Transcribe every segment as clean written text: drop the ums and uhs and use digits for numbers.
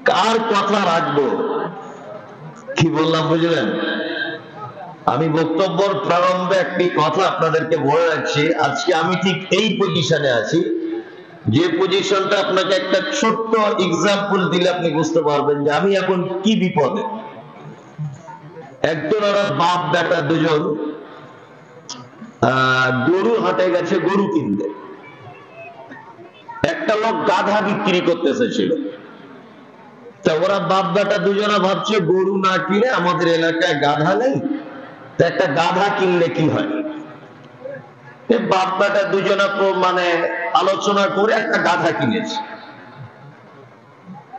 কার কথা রাখবো? কি বললাম বুঝলেন? আমি বক্তব্যের প্রারম্ভে একটি কথা আপনাদেরকে বলে রাখছি, আজকে আমি ঠিক এই পজিশনে আছি যে পজিশনটা আপনাকে একটা ছোট্ট এক্সাম্পল দিলে আপনি বুঝতে পারবেন যে আমি এখন কি বিপদে। একজন বাপ বেটা দুজন গরু হাটে গেছে গরু কিনতে। একটা লোক গাধা বিক্রি করতেছে ছিল, তা ওরা বাপ বেটা দুজনা ভাবছে গরু না কিনে আমাদের এলাকায় গাধা নেই, তা একটা গাধা কিনলে কি হয়। বাপ বেটা দুজনা মানে আলোচনা করে একটা গাধা কিনেছে।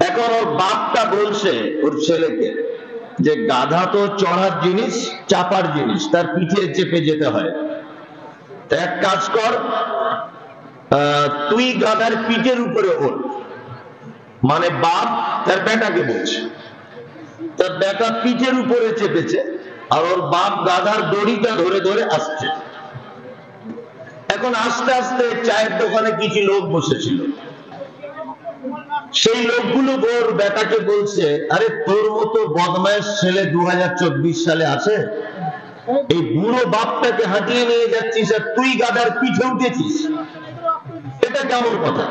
এখন ওর বাপটা বলছে ওর ছেলেকে যে গাধা তো চড়ার জিনিস, চাপার জিনিস, তার পিঠে চেপে যেতে হয়, এক কাজ কর, তুই গাধার পিঠের উপরে ওঠ। মানে বাপ তার বেটাকে বলছে, তার বেটা পিঠের উপরে চেপেছে আর ওর বাপ গাধার দড়িটা ধরে ধরে আসছে। এখন আস্তে আস্তে চায়ের দোকানে কিছু লোক বসেছিল, সেই লোকগুলো ওর বেটাকে বলছে, আরে তোর মতো বদমাইশ ছেলে 2024 সালে আছে, এই বুড়ো বাপটাকে হাঁটিয়ে নিয়ে যাচ্ছিস আর তুই গাধার পিঠে উঠেছিস, এটা কেমন কথা?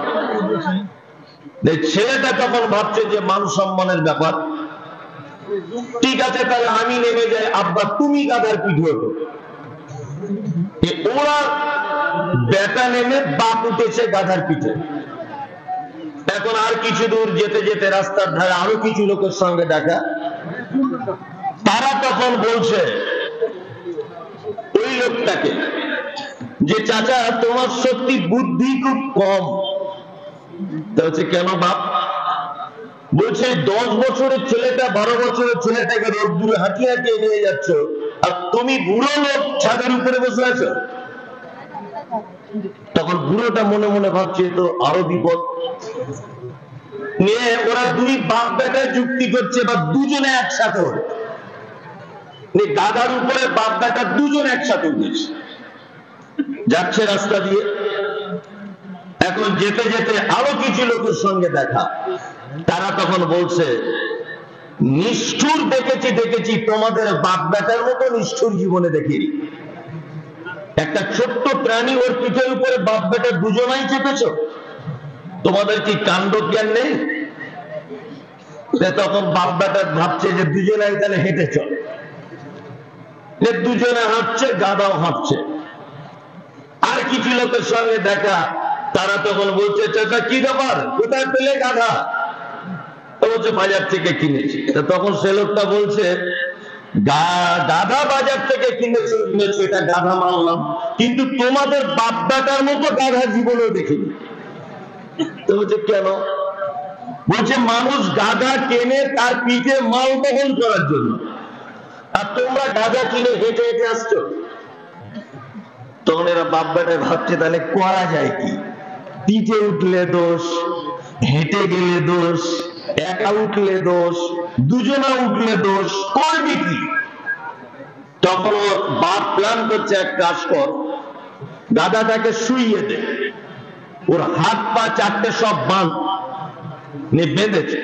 ছেলেটা তখন ভাবছে যে মান সম্মানের ব্যাপার, ঠিক আছে তাহলে আমি নেমে যাই, আব্বা তুমি গাধার পিঠে ওঠো। ওরা বেটা নেমে বাপ উঠেছে গাধার পিঠে। এখন আর কিছু দূর যেতে যেতে রাস্তার ধারে আরো কিছু লোকের সঙ্গে দেখা, তারা তখন বলছে ওই লোকটাকে যে চাচা তোমার সত্যি বুদ্ধি খুব কম। বলছে কেন বাপ? বলছে 10 বছরের ছেলেটা 12 বছরের ছেলেটাকে রোদ্দুরে হাঁটিয়ে হাঁটিয়ে নিয়ে যাচ্ছ, আর তুমি বুড়ো লোক ছাদের উপরে বসে আছো। তখন বুড়োটা মনে মনে ভাবছে তো আরো বিপদ নিয়ে ওরা দুই বাপ বেটায় যুক্তি করছে, বা দুজনে একসাথে ওঠে, গাধার উপরে বাপ বেটা দুজন একসাথে উঠেছে, যাচ্ছে রাস্তা দিয়ে। এখন যেতে যেতে আরো কিছু লোকের সঙ্গে দেখা, তারা তখন বলছে নিষ্ঠুর দেখেছি তোমাদের বাপ বেটার মতো নিষ্ঠুর জীবনে দেখিনি। একটা ছোট্ট প্রাণী ওর পিঠের উপরে বাপ বেটা দুজনাই চেপেছ, তোমাদের কি কাণ্ড জ্ঞান নেই? তখন বাপ বেটা ভাবছে যে দুজনাই তাহলে হেঁটে চল, দুজনে হাঁটছে, গাধাও হাঁটছে। আর কিছু লোকের সঙ্গে দেখা, তারা তখন বলছে চাচা কি ব্যাপার, কোথায় পেলে গাধা? বলছে বাজার থেকে কিনেছি। তখন সে লোকটা বলছে গাধা বাজার থেকে কিনেছো, এটা গাধা মানলাম, কিন্তু তোমাদের বাপ বেটার মতো গাধা জীবনেও দেখিনি। তো বলছে কেন? বলছে মানুষ গাধা কেনে তার পিঠে মাল বহন করার জন্য, আর তোমরা গাধা কিনে হেঁটে হেঁটে আসছো। তখন এরা বাপ বেটায় ভাবছে তাহলে করা যায় কি? পিঠে উঠলে দোষ, হেঁটে গেলে দোষ, একা উঠলে দোষ, দুজনা উঠলে দোষ, করবি কি? তখন বাপ প্ল্যান করছে এক কাজ কর, গাধাটাকে শুইয়ে দে, ওর হাত পা চারটে সব বাঁধ বেঁধেছে,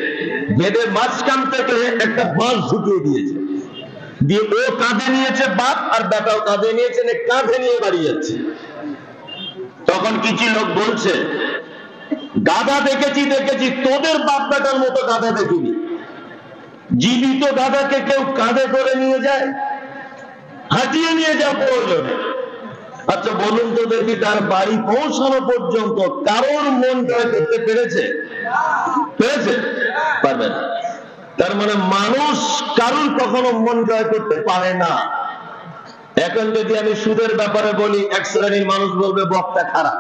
বেঁধে মাঝখান থেকে একটা বাঁশ ঢুকিয়ে দিয়েছে, দিয়ে ও কাঁধে নিয়েছে বাপ, আর বেটাও কাঁধে নিয়েছে, কাঁধে নিয়ে বাড়ি যাচ্ছে। তখন কিছু লোক বলছে গাধা দেখেছি, তোদের বাপ বেটার মতো গাধা দেখিনি। জীবিত গাধাকে কেউ কাঁধে করে নিয়ে যায়, হাঁটিয়ে নিয়ে যাও প্রয়োজনে। আচ্ছা বলুন তো দেখি, তার বাড়ি পৌঁছানো পর্যন্ত কারোর মন জয় করতে পেরেছে? পারবে না। তার মানে মানুষ কারোর কখনো মন জয় করতে পারে না। এখন যদি আমি সুদের ব্যাপারে বলি, এক শ্রেণীর মানুষ বলবে বক্তা খারাপ।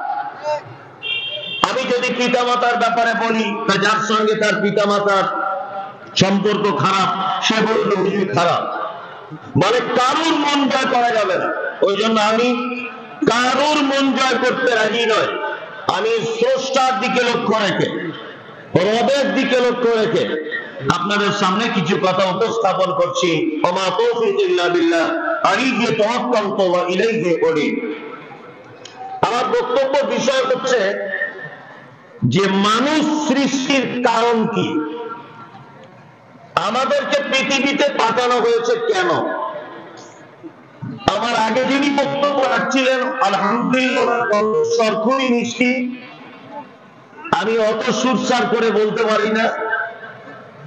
আমি যদি পিতামাতার ব্যাপারে বলি, যার সঙ্গে তার পিতামাতার সম্পর্ক খারাপ, সে বলবে হুজুর খারাপ। মানে কারোর মন জয় করা যাবে না। ওই জন্য আমি কারোর মন জয় করতে রাজি নয়। আমি স্রষ্টার দিকে লক্ষ্য রেখে, রবের দিকে লক্ষ্য রেখে আপনাদের সামনে কিছু কথা উপস্থাপন করছি। ওমা তৌফিক ইল্লা বিল্লাহ, আলাইহি তাওয়াক্কালতু ওয়া ইলাইহি উনীব। আমার বক্তব্য বিষয় হচ্ছে যে মানুষ সৃষ্টির কারণ কি, আমাদেরকে পৃথিবীতে পাঠানো হয়েছে কেন। আমার আগে যিনি বক্তব্য রাখছিলেন আলহামদুলিল্লাহ খুবই মিষ্টি, আমি অত সুরসার করে বলতে পারি না,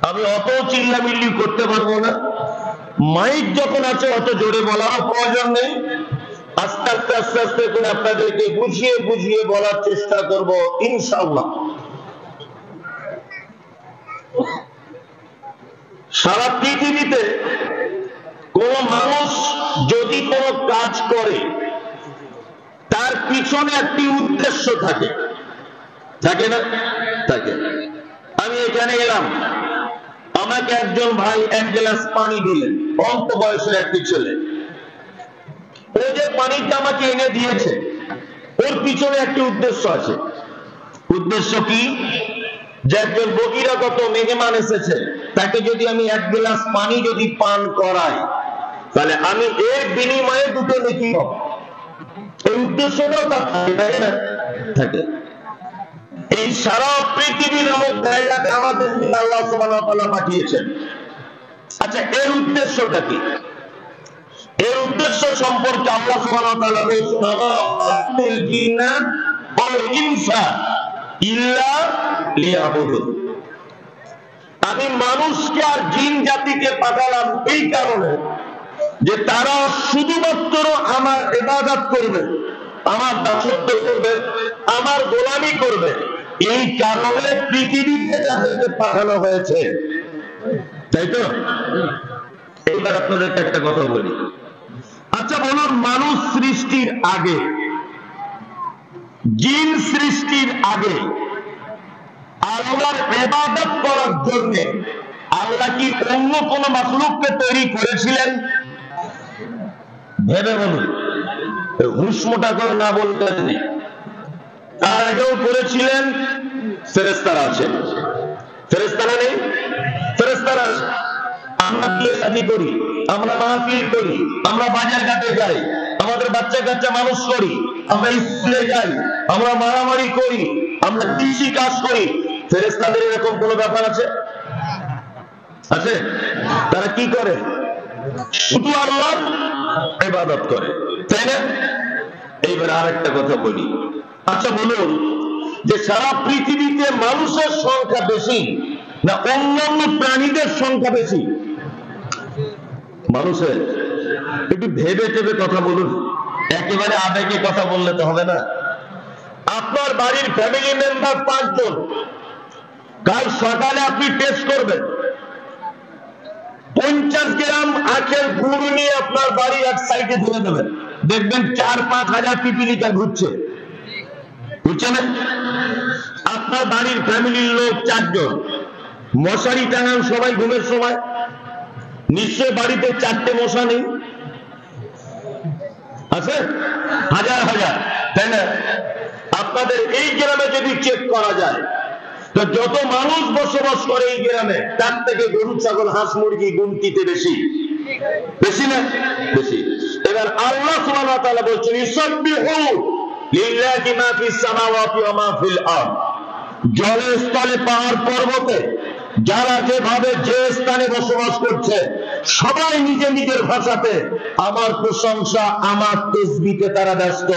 আমি অত চিল্লামিল্লি করতে পারবো না, মাইক যখন আছে অত জোরে বলার প্রয়োজন নেই, আস্তে আস্তে আস্তে আস্তে করে আপনাদেরকে বুঝিয়ে বুঝিয়ে বলার চেষ্টা করব ইনশাআল্লাহ। সারা পৃথিবীতে কোন মানুষ যদি কোন কাজ করে তার পিছনে একটি উদ্দেশ্য থাকে, থাকে না? থাকে। আমি এখানে এলাম, আমাকে একজন ভাই এক গ্লাস পানি দিলেন, অল্প বয়সের একটি ছেলে। ও যে পানিটা আমাকে এনে দিয়েছে ওর পিছনে একটি উদ্দেশ্য আছে। উদ্দেশ্য কি? যে একজন বহিরাগত মেহমান এসেছে, তাকে যদি আমি এক গ্লাস পানি যদি পান করাই তাহলে আমি এর বিনিময়ে দুটো নেকি পাবো। এই উদ্দেশ্যটাও তার থাকে। এই সারা পৃথিবীর জায়গাতে আমাদের আল্লাহ সুবহানাহু ওয়া তাআলা পাঠিয়েছেন। আচ্ছা, এর উদ্দেশ্যটা কি? এর উদ্দেশ্য সম্পর্কে আল্লাহ সুবহানাহু ওয়া তাআলা বলেছেন, আমি মানুষকে আর জিন জাতিকে পাঠালাম এই কারণে যে তারা শুধুমাত্র আমার ইবাদত করবে, আমার দাসত্ব করবে, আমার গোলামি করবে। এই কারণে পৃথিবীতে তাদেরকে পাঠানো হয়েছে, তাই তো? এইবার আপনাদেরকে একটা কথা বলি। আচ্ছা বলুন, মানুষ সৃষ্টির আগে, জিন সৃষ্টির আগে আল্লাহর ইবাদত করার জন্য আল্লাহ কি অন্য কোন মাখলুককে তৈরি করেছিলেন? ভেবে বলুন, হুসমোটা করে না বলতে নেই। তার আগেও করেছিলেন, ফেরেশতারা আছেন। ফেরেশতারা নেই? ফেরেশতারা আছে। আমরা বিয়ে শাদী করি, আমরা মাহফিল করি, আমরা বাজার ঘাটে যাই, আমাদের বাচ্চা কাচ্চা মানুষ করি, আমরা স্কুলে যাই, আমরা মারামারি করি, আমরা কৃষি কাজ করি। ফেরেশতাদের এরকম কোন ব্যাপার আছে? আছে? তারা কি করে? শুধু আল্লাহর ইবাদত করে, তাই না? এইবার আরেকটা কথা বলি। আচ্ছা বলুন, যে সারা পৃথিবীতে মানুষের সংখ্যা বেশি না অন্যান্য প্রাণীদের সংখ্যা বেশি? মানুষের। একটু ভেবে টেবে কথা বলুন, একেবারে আবেগে কথা বললে তো হবে না। আপনার বাড়ির ফ্যামিলি মেম্বার 5 জন, কাল সকালে আপনি টেস্ট করবেন, 50 গ্রাম আখের গুড় নিয়ে আপনার বাড়ি এক সাইডে ধরে দেবেন, দেখবেন 4-5 হাজার পিপিলিকা ঘুরছে, বুঝছে না? আপনার বাড়ির ফ্যামিলির লোক 4 জন, মশারি টাঙান সবাই ঘুমের সময়, নিশ্চয় বাড়িতে 4টে মশা নেই? আছে হাজার হাজার, তাই না? আপনাদের এই গ্রামে যদি চেক করা যায় তো যত মানুষ বসবাস করে এই গ্রামে, তার থেকে গরু ছাগল হাঁস মুরগি গুনতিতে বেশি, বেশি না? বেশি। এবার আল্লাহ সুবহানাহু ওয়া তাআলা বলছেন, ইউসাব্বিহু লিল্লাহি মা ফিস সামাওয়াতি ওয়া মা ফিল আরদ। জলে স্থলে পাহাড় পর্বতে যারা যেভাবে যে স্থানে বসবাস করছে সবাই নিজে নিজের ভাষাতে আমার প্রশংসা, আমার তাসবিহতে তারা ব্যস্ত,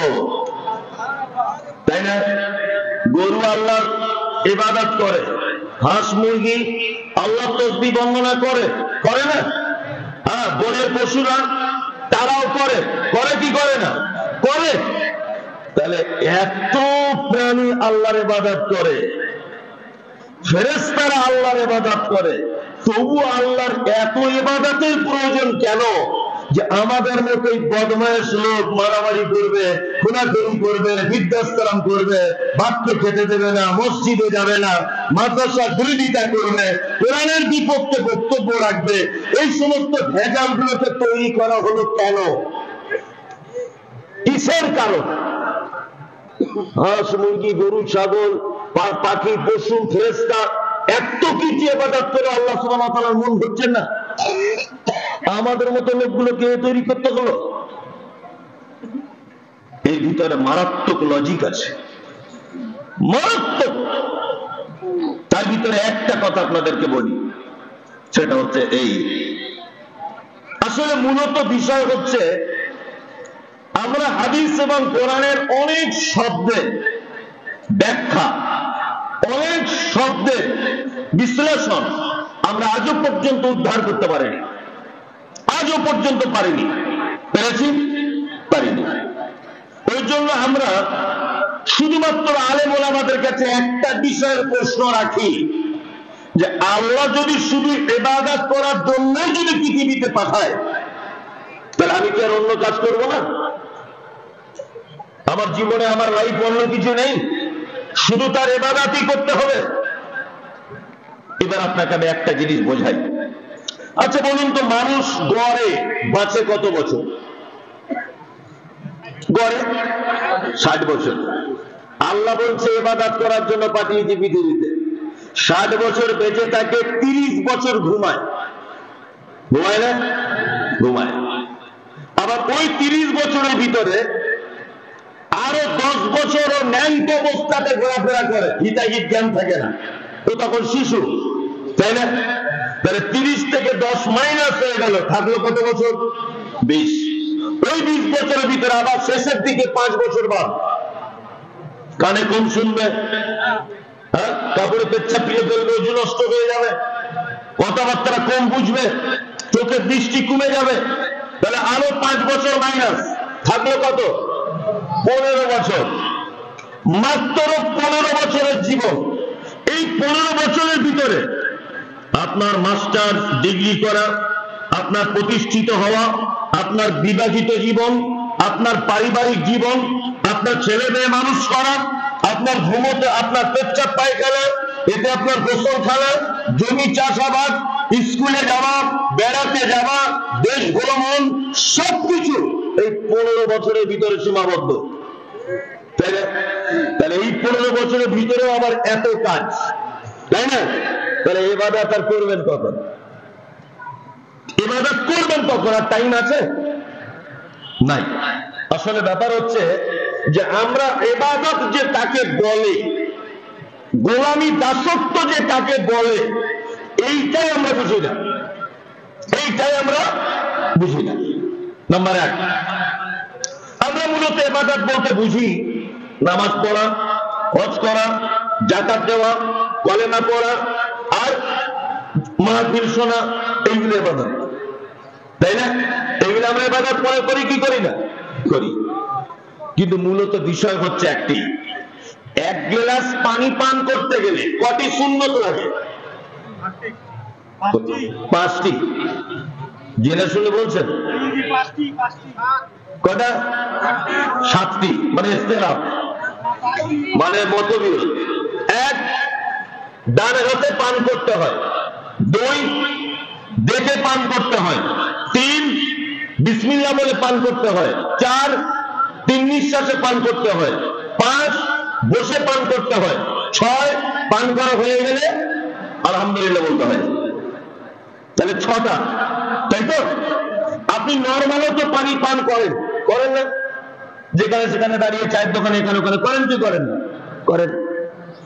তাই না? গরু আল্লাহর ইবাদত করে, হাঁস মুরগি আল্লাহর তাসবিহ বর্ণনা করে, করে না? হ্যাঁ, বনের পশুরা তারাও করে, করে কি করে না? করে। তাহলে এত প্রাণী আল্লাহর ইবাদত করে, ফেরেশতারা আল্লাহর ইবাদত করে, তবু আল্লাহর এত ইবাদতের প্রয়োজন কেন যে আমাদের মতোই বদমায়েশ লোক মারামারি করবে, খুনাখুনি করবে, বিদ্যাস্তারাম করবে, ভাতকে খেতে দেবে না, মসজিদে যাবে না, মাদ্রাসা বিরোধিতা করবে, কোরআনের বিপক্ষে বক্তব্য রাখবে? এই সমস্ত ভেজালগুলোকে তৈরি করা হলো কেন? কিসের কারণ? হাঁস মুরগি গরু ছাগল পাখি পশু ফেরেশতা এত কিছু ইবাদত করে আল্লাহ সুবহানাহু ওয়া তাআলার মন হচ্ছে না? আমাদের মতো লোকগুলোকে তৈরি করতে হলো। এর ভিতরে মারাত্মক লজিক আছে, মারাত্মক। তার ভিতরে একটা কথা আপনাদেরকে বলি, সেটা হচ্ছে এই, আসলে মূলত বিষয় হচ্ছে আমরা হাদিস এবং কোরআনের অনেক শব্দের ব্যাখ্যা, অনেক শব্দের বিশ্লেষণ আমরা আজও পর্যন্ত উদ্ধার করতে পারিনি, আজও পর্যন্ত পারিনি। পেরেছি? পারিনি। ওই জন্য আমরা শুধুমাত্র আলেম ওলামাদের কাছে একটা বিষয়ের প্রশ্ন রাখি, যে আল্লাহ যদি শুধু ইবাদত করার জন্য যদি পৃথিবীতে পাঠায়, তাহলে আমি কি আর অন্য কাজ করবো না? আমার জীবনে আমার লাইফ অন্য কিছু নেই, শুধু তার ইবাদতই করতে হবে? এবার আপনাকে আমি একটা জিনিস বোঝাই। আচ্ছা বলুন তো, মানুষ গড়ে বাঁচে কত বছর? গড়ে 60 বছর। আল্লাহ বলছে ইবাদত করার জন্য পাঠিয়েছি পৃথিবীতে। 60 বছর বেঁচে থাকে, 30 বছর ঘুমায়। ঘুমায় না? ঘুমায়। আবার ওই 30 বছরের ভিতরে আরো 10 বছর ও ন্যান্ত অবস্থাতে ঘোরাফেরা করে, হিতাহিত জ্ঞান থাকে না, তো তখন শিশু, তাই না? তাহলে 30 থেকে 10 মাইনাস হয়ে গেল, থাকলো কত বছর? 20। ওই 20 বছরের ভিতরে আবার শেষের দিকে 5 বছর বাদ, কানে কম শুনবে, হ্যাঁ, কাপড়ে পেচ্ছাপ পিয়ে ফেলবে, ওজন নষ্ট হয়ে যাবে, কথাবার্তা কম বুঝবে, চোখের দৃষ্টি কমে যাবে। তাহলে আরো 5 বছর মাইনাস, থাকলো কত? 15 বছর। মাত্র 15 বছরের জীবন। এই 15 বছরের ভিতরে আপনার মাস্টার ডিগ্রি করা, আপনার প্রতিষ্ঠিত হওয়া, আপনার বিবাহিত জীবন, আপনার পারিবারিক জীবন, আপনার ছেলে মেয়ে মানুষ করা, আপনার ঘুমোতে, আপনার পেচ্ছাপ পায়খানা, এতে আপনার গোসল খাওয়া, জমি চাষাবাদ, স্কুলে যাওয়া, বেড়াতে যাওয়া, দেশ ভ্রমণ, সবকিছু এই 15 বছরের ভিতরে সীমাবদ্ধ। তাহলে এই 15 বছরের ভিতরেও আবার এত কাজ, তাই না? তাহলে ইবাদত আর করবেন কখন? ইবাদত করবেন কখন? আর টাইম আছে? নাই। আসলে ব্যাপার হচ্ছে যে আমরা ইবাদত যে তাকে বলে, গোলামি দাসত্ব যে তাকে বলে, এইটাই আমরা বুঝি না, এইটাই আমরা বুঝি না। নাম্বার 1, আমরা মূলত ইবাদত বলতে বুঝি নামাজ পড়া, হজ করা, যাকাত দেওয়া, কলেমা পড়া আর মাহফিল শোনা, এইগুলো ইবাদত, তাই না? এইগুলো আমরা ইবাদত মনে করি কি করি না? করি। কিন্তু মূলত বিষয় হচ্ছে একটি, 1 গ্লাস পানি পান করতে গেলে কটি সুন্নত লাগে? 5টি। জেনে শুনে বলছেন? কটা? 7টি। মানে ইখতিলাফ, মানে মতবিরোধ। 1, ডান হাতে পান করতে হয়। 2, দেখে পান করতে হয়। 3, বিসমিল্লাহ বলে পান করতে হয়। 4, 3 নিঃশ্বাসে পান করতে হয়। 5, বসে পান করতে হয়। 6, পান করা হয়ে গেলে আলহামদুলিল্লাহ বলতে হয়। তাহলে 6টা, তাই তো? আপনি নর্মালও তো পানি পান করেন, করেন না? যেখানে সেখানে দাঁড়িয়ে, চায়ের দোকানে, এখানে ওখানে করেন কি করেন না? করেন।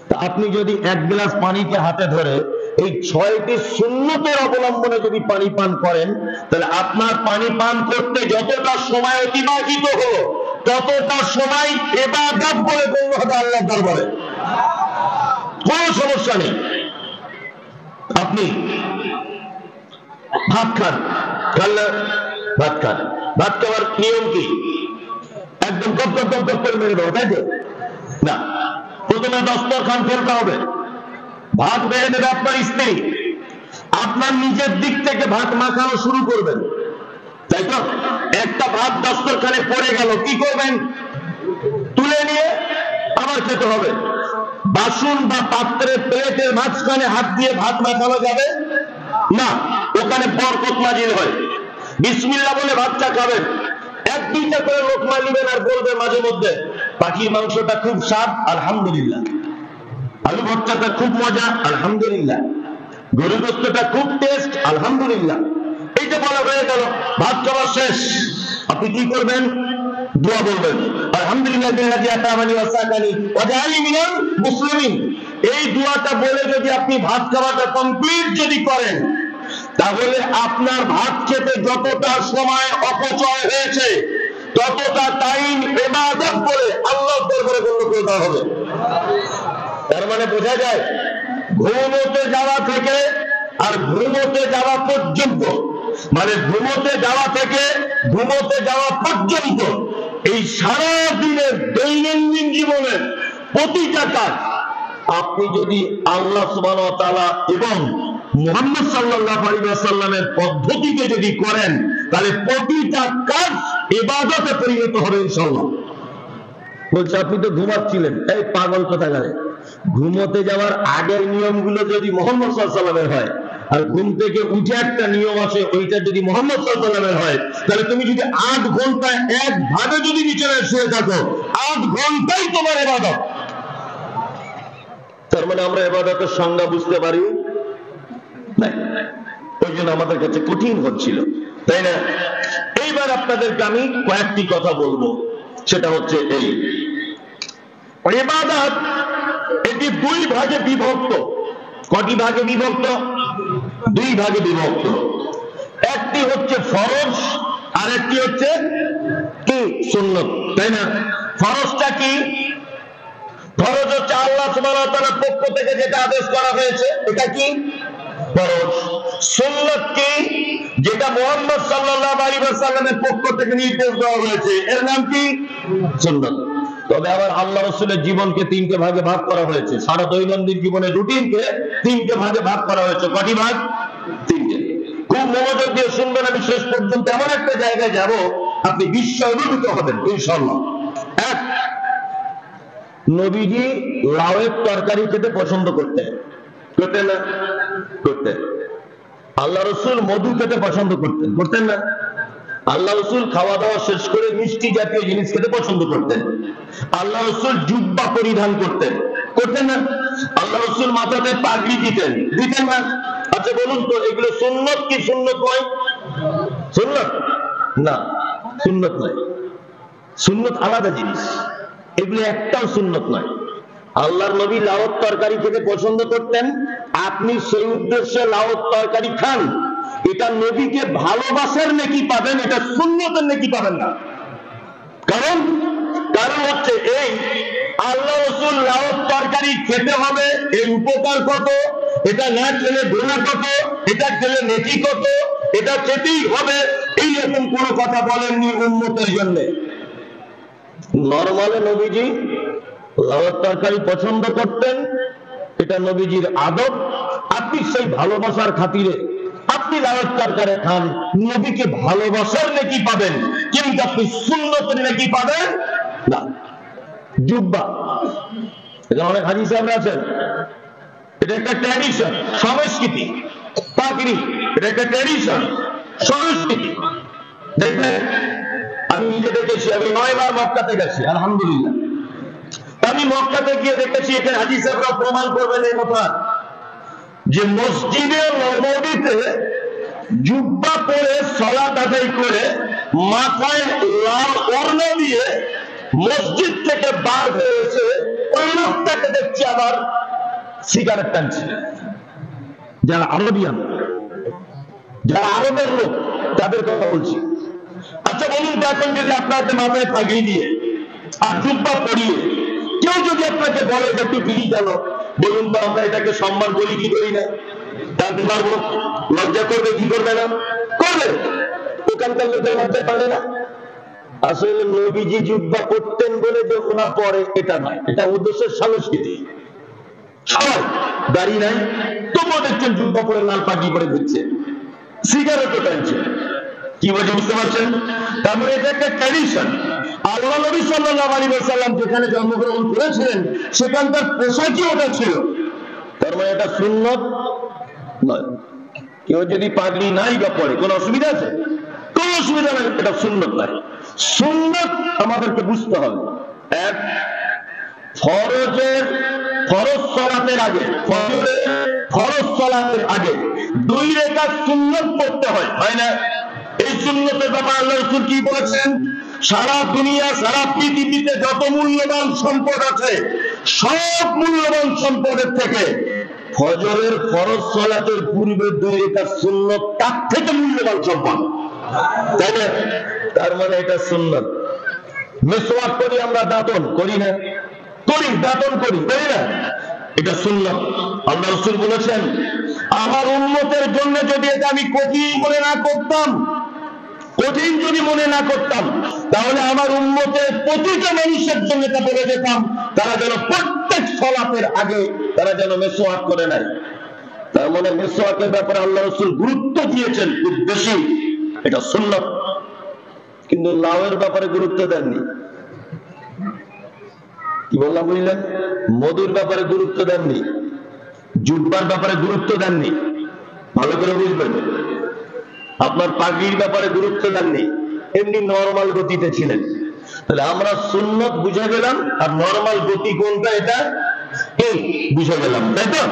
তা আপনি যদি 1 গ্লাস পানিকে হাতে ধরে এই 6টি সুন্নতের অবলম্বনে যদি পানি পান করেন, তাহলে আপনার পানি পান করতে যতটা সময় অতিবাহিত হলো, ততটা সময় ইবাদত বলে গণ্য হবে আল্লাহর দরবারে। কোনো সমস্যা নেই। আপনি ভাত খান, খাল্লা ভাত খান, ভাত খাওয়ার নিয়ম কি? একদম গপ গপ গপ গপ করে মেরে দেবো, তাই তো? না, প্রথমে দস্তরখান ফেলতে হবে। ভাত বেড়ে দেবে আপনার স্ত্রী, আপনার নিজের দিক থেকে ভাত মাখানো শুরু করবেন, তাই তো? একটা ভাত দস্তরখানে পড়ে গেল, কি করবেন? তুলে নিয়ে আবার খেতে হবে। বাসন বা পাত্রের প্লেটের মাঝখানে হাত দিয়ে ভাত মাখানো যাবে না, ওখানে বরকত নাজিল হয়। বিসমিল্লাহ বলে ভাতটা খাবেন। 1-2টা করে লোকমা নেবেন আর বলবে মাঝে মধ্যে, পাখির মাংসটা খুব স্বাদ, আলহামদুলিল্লাহ। আলু ভর্তাটা খুব মজা, আলহামদুলিল্লাহ। গরু গোশতটা খুব টেস্ট, আলহামদুলিল্লাহ। এইটা বলা হয়ে গেল, ভাত খাওয়া শেষ। আপনি কি করবেন? দোয়া বলবেন আলহামদুলিল্লাহি আতামানি ওয়াসাকানি ওয়াজআলনি মিনাল মুসলিমিন। এই দোয়াটা বলে যদি আপনি ভাত খাওয়াটা কমপ্লিট যদি করেন, তাহলে আপনার ভাত খেতে যতটা সময় অপচয় হয়েছে ততটা টাইম ইবাদত করে আল্লাহর দরবারে গণ্য করে দেওয়া হবে। তার মানে বোঝা যায় ঘুমোতে যাওয়া থেকে আর ঘুমোতে যাওয়া পর্যন্ত, মানে ঘুমোতে যাওয়া থেকে ঘুমোতে যাওয়া পর্যন্ত এই সারা দিনের দৈনন্দিন জীবনের প্রতিটা কাজ আপনি যদি আল্লাহ সুবহানাহু ওয়া তাআলা এবং মুহাম্মদ সাল্লাল্লাহু আলাইহি ওয়াসাল্লামের পদ্ধতিতে যদি করেন, তাহলে প্রতিটা কাজ ইবাদতে পরিণত হবে ইনশাআল্লাহ। বলছে আপনি তো ঘুমাচ্ছিলেন, এই পাগল কোথাকার, ঘুমোতে যাওয়ার আগের নিয়মগুলো যদি মুহাম্মদ সাল্লাল্লাহু আলাইহি ওয়াসাল্লামের হয় আর ঘুম থেকে উঠে একটা নিয়ম আছে ওইটা যদি মুহাম্মদ সাল্লাল্লাহু আলাইহি ওয়াসাল্লামের হয়, তাহলে তুমি যদি 8 ঘন্টা একভাবে যদি বিছানায় শুয়ে থাকো, 8 ঘন্টাই তোমার ইবাদত। তার মানে আমরা ইবাদতের সংজ্ঞা বুঝতে পারি না, ওই জন্য আমাদের কাছে কঠিন হচ্ছিল, তাই না? এইবার আপনাদেরকে আমি কয়েকটি কথা বলবো, সেটা হচ্ছে এই ইবাদত এটি 2 ভাগে বিভক্ত। কটি ভাগে বিভক্ত? 2 ভাগে বিভক্ত। একটি হচ্ছে ফরজ আর একটি হচ্ছে কি সুন্নত, তাই না? ফরজটা কি? ফরজ হচ্ছে আল্লাহ সুবহানাহু ওয়া তাআলার পক্ষ থেকে যেটা আদেশ করা হয়েছে, এটা কি ফরজ। সুন্নত কি? যেটা মুহাম্মদ সাল্লাল্লাহু আলাইহি ওয়াসাল্লামের পক্ষ থেকে নির্দেশ দেওয়া হয়েছে, এর নাম কি সুন্নত। তবে আবার আল্লাহ রাসূলের জীবনকে 3টে ভাগে ভাগ করা হয়েছে, সারা দৈনন্দিন জীবনের রুটিনকে 3টে ভাগে ভাগ করা হয়েছে। কটি ভাগ? 3টে। খুব মনোযোগ দিয়ে শুনবেন, আমি শেষ পর্যন্ত এমন একটা জায়গায় যাব আপনি বিস্ময়ভূত হবেন ইনশাআল্লাহ। 1, নবীজি লাউয়ের তরকারি খেতে পছন্দ করতেন, করতেন না? করতেন। আল্লাহ রাসূল মধু খেতে পছন্দ করতেন, করতেন না? আল্লাহ রাসূল খাওয়া দাওয়া শেষ করে মিষ্টি জাতীয় জিনিস খেতে পছন্দ করতেন। আল্লাহ রাসূল জুব্বা পরিধান করতেন, করতেন না? আল্লাহ রাসূল মাথাতে পাগড়ি দিতেন, দিতেন না? আচ্ছা বলুন তো, এগুলো সুন্নত কি সুন্নত নয়? সুন্নত না, সুন্নত নয়। সুন্নত আলাদা জিনিস, এগুলো একটাও সুন্নত নয়। আল্লাহর নবী লাউয়ের তরকারি খেতে পছন্দ করতেন, আপনি সেই উদ্দেশ্যে লাউয়ের তরকারি খান, এটা নবীকে ভালোবাসার নেকি পাবেন, এটা সুন্নতের নেকি পাবেন না। কারণ হচ্ছে এই আল্লাহ রাসূল লাউয়ের তরকারি খেতে হবে, এর উপকার কত, এটা না খেলে গুনাহ কত, এটা খেলে নেকি কত, এটা খেতেই হবে, এইরকম কোনো কথা বলেননি উম্মতের জন্য। নরমালে নবীজি লাউয়ের তরকারি পছন্দ করতেন, এটা নবীজির আদব। আপনি সেই ভালোবাসার খাতিরে আপনি লাউয়ের তরকারি খান, নবীকে ভালোবাসার নেকি পাবেন, কিন্তু আপনি সুন্নতের নেকি পাবেন না। জুব্বা, এটা অনেক হাজী সাহেব আছেন, এটা একটা ট্র্যাডিশন, সংস্কৃতি। পাগড়ি, এটা একটা ট্র্যাডিশন, সংস্কৃতি। দেখবেন আমি নিজে দেখেছি, আমি 9 বার মক্কাতে গেছি আলহামদুলিল্লাহ। আমি মক্কাতে গিয়ে দেখেছি, এটা হাজী সাহেবরা প্রমাণ করবেন এই কথা, যে মসজিদে নববীতে জুব্বা পরে সালাত আদায় করে মাথায় লাল ওড়না দিয়ে মসজিদ থেকে বার হয়েছে, ওই লোকটাকে দেখছি আবার সিগারেট টানছে। যারা আরবিয়ান, যারা আরবের লোক, তাদের কথা বলছি। আচ্ছা বলুন, এখন যদি আপনাদের মাথায় পাগড়ি দিয়ে আর জুব্বা পরিয়ে কেউ যদি আপনাকে বলে যে একটু বিড়ি গেল, বলুন তো আমরা এটাকে সম্মান করি কি করি না? জানতে পারবো, লজ্জা করবে কি করবে না? করবে। ওখানকার লোকের মধ্যে পারে না। আসলে নবীজি জুব্বা করতেন বলে যে ওনা পরে এটা নয়, এটা উদ্দেশ্যের সংস্কৃতি। সবাই দাড়ি নাই, তবুও দেখছেন জুব্বা পরে লাল পাগড়ি পরে ঘুরছে, সিগারেটও টানছে। কি বলছে বুঝতে পারছেন? তারপরে এটা একটা ট্র্যাডিশন। আল্লাহ নবী সাল্লাল্লাহু আলাইহি ওয়াসাল্লাম যেখানে জন্মগ্রহণ করেছিলেন সেখানকার পোশাকই ওটা ছিল। তার মানে এটা সুন্নত নয়। কেউ যদি পাগড়ি নাই বা পড়ে কোনো অসুবিধা আছে? কোনো অসুবিধা নেই, এটা সুন্নত নয়। সুন্নত আমাদেরকে বুঝতে হবে। 1, ফরজ সালাতের আগে, ফরজ সালাতের আগে 2 রাকাত সুন্নত পড়তে হয়, হয় না? এই সুন্নতের ব্যাপারে আল্লাহ রাসূল কি বলেছেন? সারা দুনিয়া সারা পৃথিবীতে যত মূল্যবান সম্পদ আছে সব মূল্যবান সম্পদের থেকে ফজরের ফরজ সালাতের পূর্বে 2 রাকাত সুন্নাত তার থেকে মূল্যবান সম্পদ, তাই না? তার মানে এটা সুন্নাত। মিসওয়াক করি আমরা, দাঁতন করি না? করি, দাঁতন করি, তাই না? এটা সুন্নাত। আল্লাহ রাসূল বলেছেন আমার উম্মতের জন্য যদি এটা আমি কঠিন মনে না করতাম, কঠিন যদি মনে না করতাম, তাহলে আমার উম্মতের প্রতিটা মানুষের জন্য এটা বলে যেতাম তারা যেন প্রত্যেক সালাতের আগে তারা যেন মিসওয়াক করে নেয়। তার মানে মিসওয়াকের ব্যাপারে আল্লাহ রাসূল গুরুত্ব দিয়েছেন খুব বেশি, এটা সুন্নাত। কিন্তু লাউয়ের ব্যাপারে গুরুত্ব দেননি। কি বললাম বুঝলেন? মধুর ব্যাপারে গুরুত্ব দেননি, জুব্বার ব্যাপারে গুরুত্ব দেননি, ভালো করে বুঝবেন। আপনার পাগড়ির ব্যাপারে গুরুত্ব দেননি, এমনি নরমাল গতিতে ছিলেন। তাহলে আমরা সুন্নাত বুঝে গেলাম, আর নরমাল গতি কোনটা এটা এই বুঝে গেলাম, তাই তো?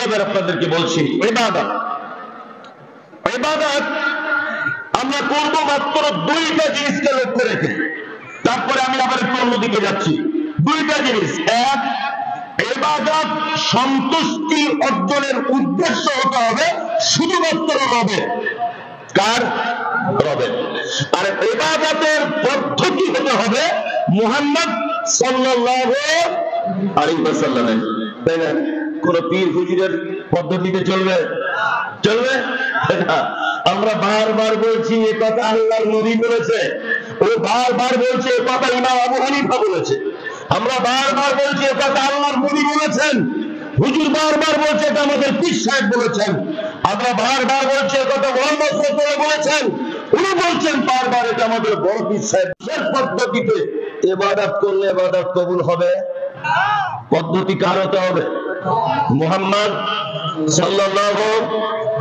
এবার আপনাদেরকে বলছি ইবাদত। ইবাদত আমরা করবো মাত্র 2টা জিনিসকে লক্ষ্য রেখে। তারপরে আমি আবার একটু অন্যদিকে যাচ্ছি। 2টা জিনিস। এক, ইবাদত সন্তুষ্টি অর্জনের উদ্দেশ্য হতে হবে শুধুমাত্র রবের। কার? রবের। আর ইবাদতের পদ্ধতি হতে হবে মুহাম্মদ সাল্লাল্লাহু আলাইহি ওয়াসাল্লামের, তাই না? কোন পীর হুজুরের পদ্ধতিতে চলবে? চলবে না। আমরা বারবার বলছি এ কথা আল্লাহর নবী বলেছে, ও বারবার বলছে এ কথা ইমাম আবু হানিফা বলেছে, আমরা বারবার বলছি এ কথা আল্লাহর নবী বলেছেন, হুজুর বারবার বলছে এটা আমাদের পীর সাহেব বলেছেন, আমরা বারবার বলছি এ কথা মুহাম্মদ সাল্লাল্লাহু আলাইহি বলেছেন, উনি বলছেন বারবার এটা আমাদের বড় পীর সাহেবের পদ্ধতিতে ইবাদত করলে ইবাদত কবুল হবে। পদ্ধতি কার হতে হবে? মুহাম্মদ সাল্লাল্লাহু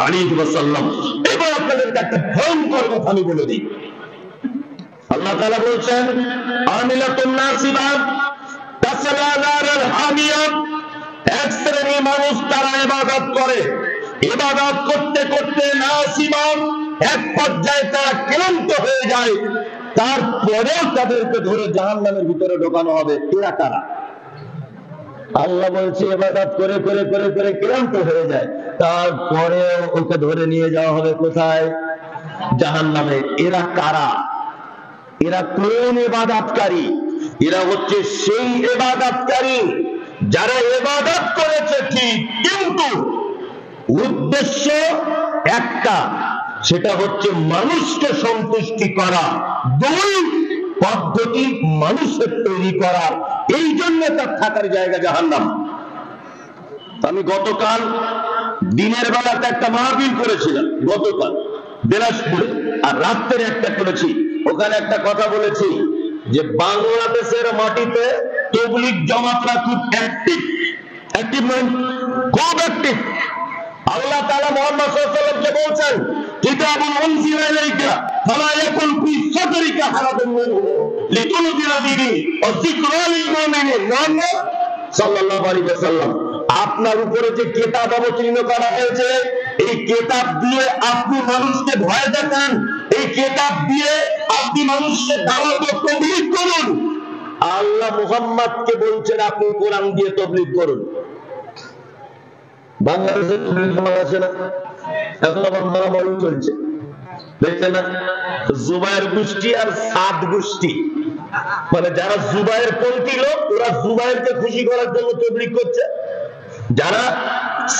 আলাইহি ওয়াসাল্লাম। এবার আপনাদেরকে একটা ভয়ঙ্কর কথা আমি বলে দিই। আল্লাহ তাআলা বলছেন আমিলাতুন নাসিবা তাসলা নারাল হামিয়া, এক শ্রেণীর মানুষ তারা ইবাদত করে, ইবাদত করতে করতে নাসিবা এক পর্যায়ে তারা ক্লান্ত হয়ে যায়, তারপরেও তাদেরকে ধরে জাহান্নামের ভিতরে ঢোকানো হবে। এরা কারা? আল্লাহ বলছে ইবাদত করে করে করে করে ক্লান্ত হয়ে যায়, তারপরে ওকে ধরে নিয়ে যাওয়া হবে কোথায়? জাহান্নামে। এরা কারা? এরা কোন ইবাদতকারী? এরা হচ্ছে সেই ইবাদতকারী যারা ইবাদত করেছে ঠিক, কিন্তু উদ্দেশ্য একটা, সেটা হচ্ছে মানুষকে সন্তুষ্টি করা। 2, পদ্ধতি মানুষের তৈরি করা, এই জন্য তার থাকার জায়গা জাহান্নাম। আমি গতকাল দিনের বেলাতে একটা মাহফিল করেছিলাম, গতকাল দিনাজপুরে, আর রাত্রে একটা করেছি। ওখানে একটা কথা বলেছি যে বাংলাদেশের মাটিতে তাবলীগ জামাতরা খুব অ্যাক্টিভ, অ্যাক্টিভ নয়, খুব অ্যাক্টিভ। আল্লাহ তাআলা মুহাম্মদ সাল্লাল্লাহু আলাইহি ওয়াসাল্লামকে বলছেন কিতাবুন উনজিলা ইলাইকা ফালা ইয়াকুন ফি সাদরিকা হারাজুন মিনহু লিতুনজিরা বিহি ওয়া যিকরা লিল মুমিনিন। মুহাম্মদ সাল্লাল্লাহু আলাইহি ওয়াসাল্লাম, আপনার উপরে যে কিতাব অবতীর্ণ করা হয়েছে, এই কিতাব দিয়ে আপনি মানুষকে ভয় দেখান, এই কিতাব দিয়ে আপনি মানুষকে দাওয়াত ও তাবলীগ করুন। আল্লাহ মুহাম্মদকে বলছেন আপনি কোরআন দিয়ে তাবলীগ করুন। বাংলাদেশে তাবলীগ জামাত আছে না? এখন আবার মারামারি চলছে, দেখছেন না? জুবায়ের গোষ্ঠী আর সাদ গোষ্ঠী, মানে যারা জুবায়ের পন্থী লোক, ওরা জুবায়েরকে খুশি করার জন্য তাবলীগ করছে, যারা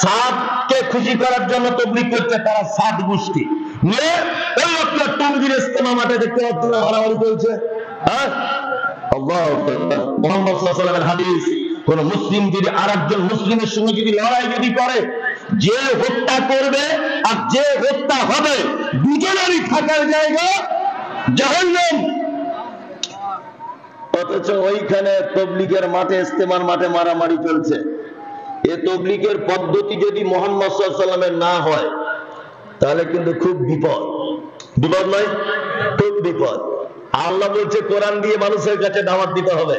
সাদকে খুশি করার জন্য তাবলীগ করছে তারা সাদ গোষ্ঠী নিয়ে ওই আপনার টঙ্গীর ইস্তেমা মাঠে দেখতে পাচ্ছেন মারামারি চলছে। হ্যাঁ, আল্লাহু আকবার। মুহাম্মদ সাল্লাল্লাহু আলাইহি ওয়াসাল্লামের হাদিস, কোন মুসলিম যদি আরেকজন মুসলিমের সঙ্গে যদি লড়াই যদি করে, যে হত্যা করবে আর যে হত্যা হবে দুজনেরই থাকার জায়গা জাহান্নাম। অথচ ওইখানে তাবলীগের মাঠে, ইস্তেমার মাঠে মারামারি চলছে। এই তাবলীগের পদ্ধতি যদি মুহাম্মদ সাল্লাল্লাহু আলাইহি ওয়াসাল্লামের না হয়, তাহলে কিন্তু খুব বিপদ। বিপদ নয়, খুব বিপদ। আল্লাহ বলছে কোরআন দিয়ে মানুষের কাছে দাওয়াত দিতে হবে,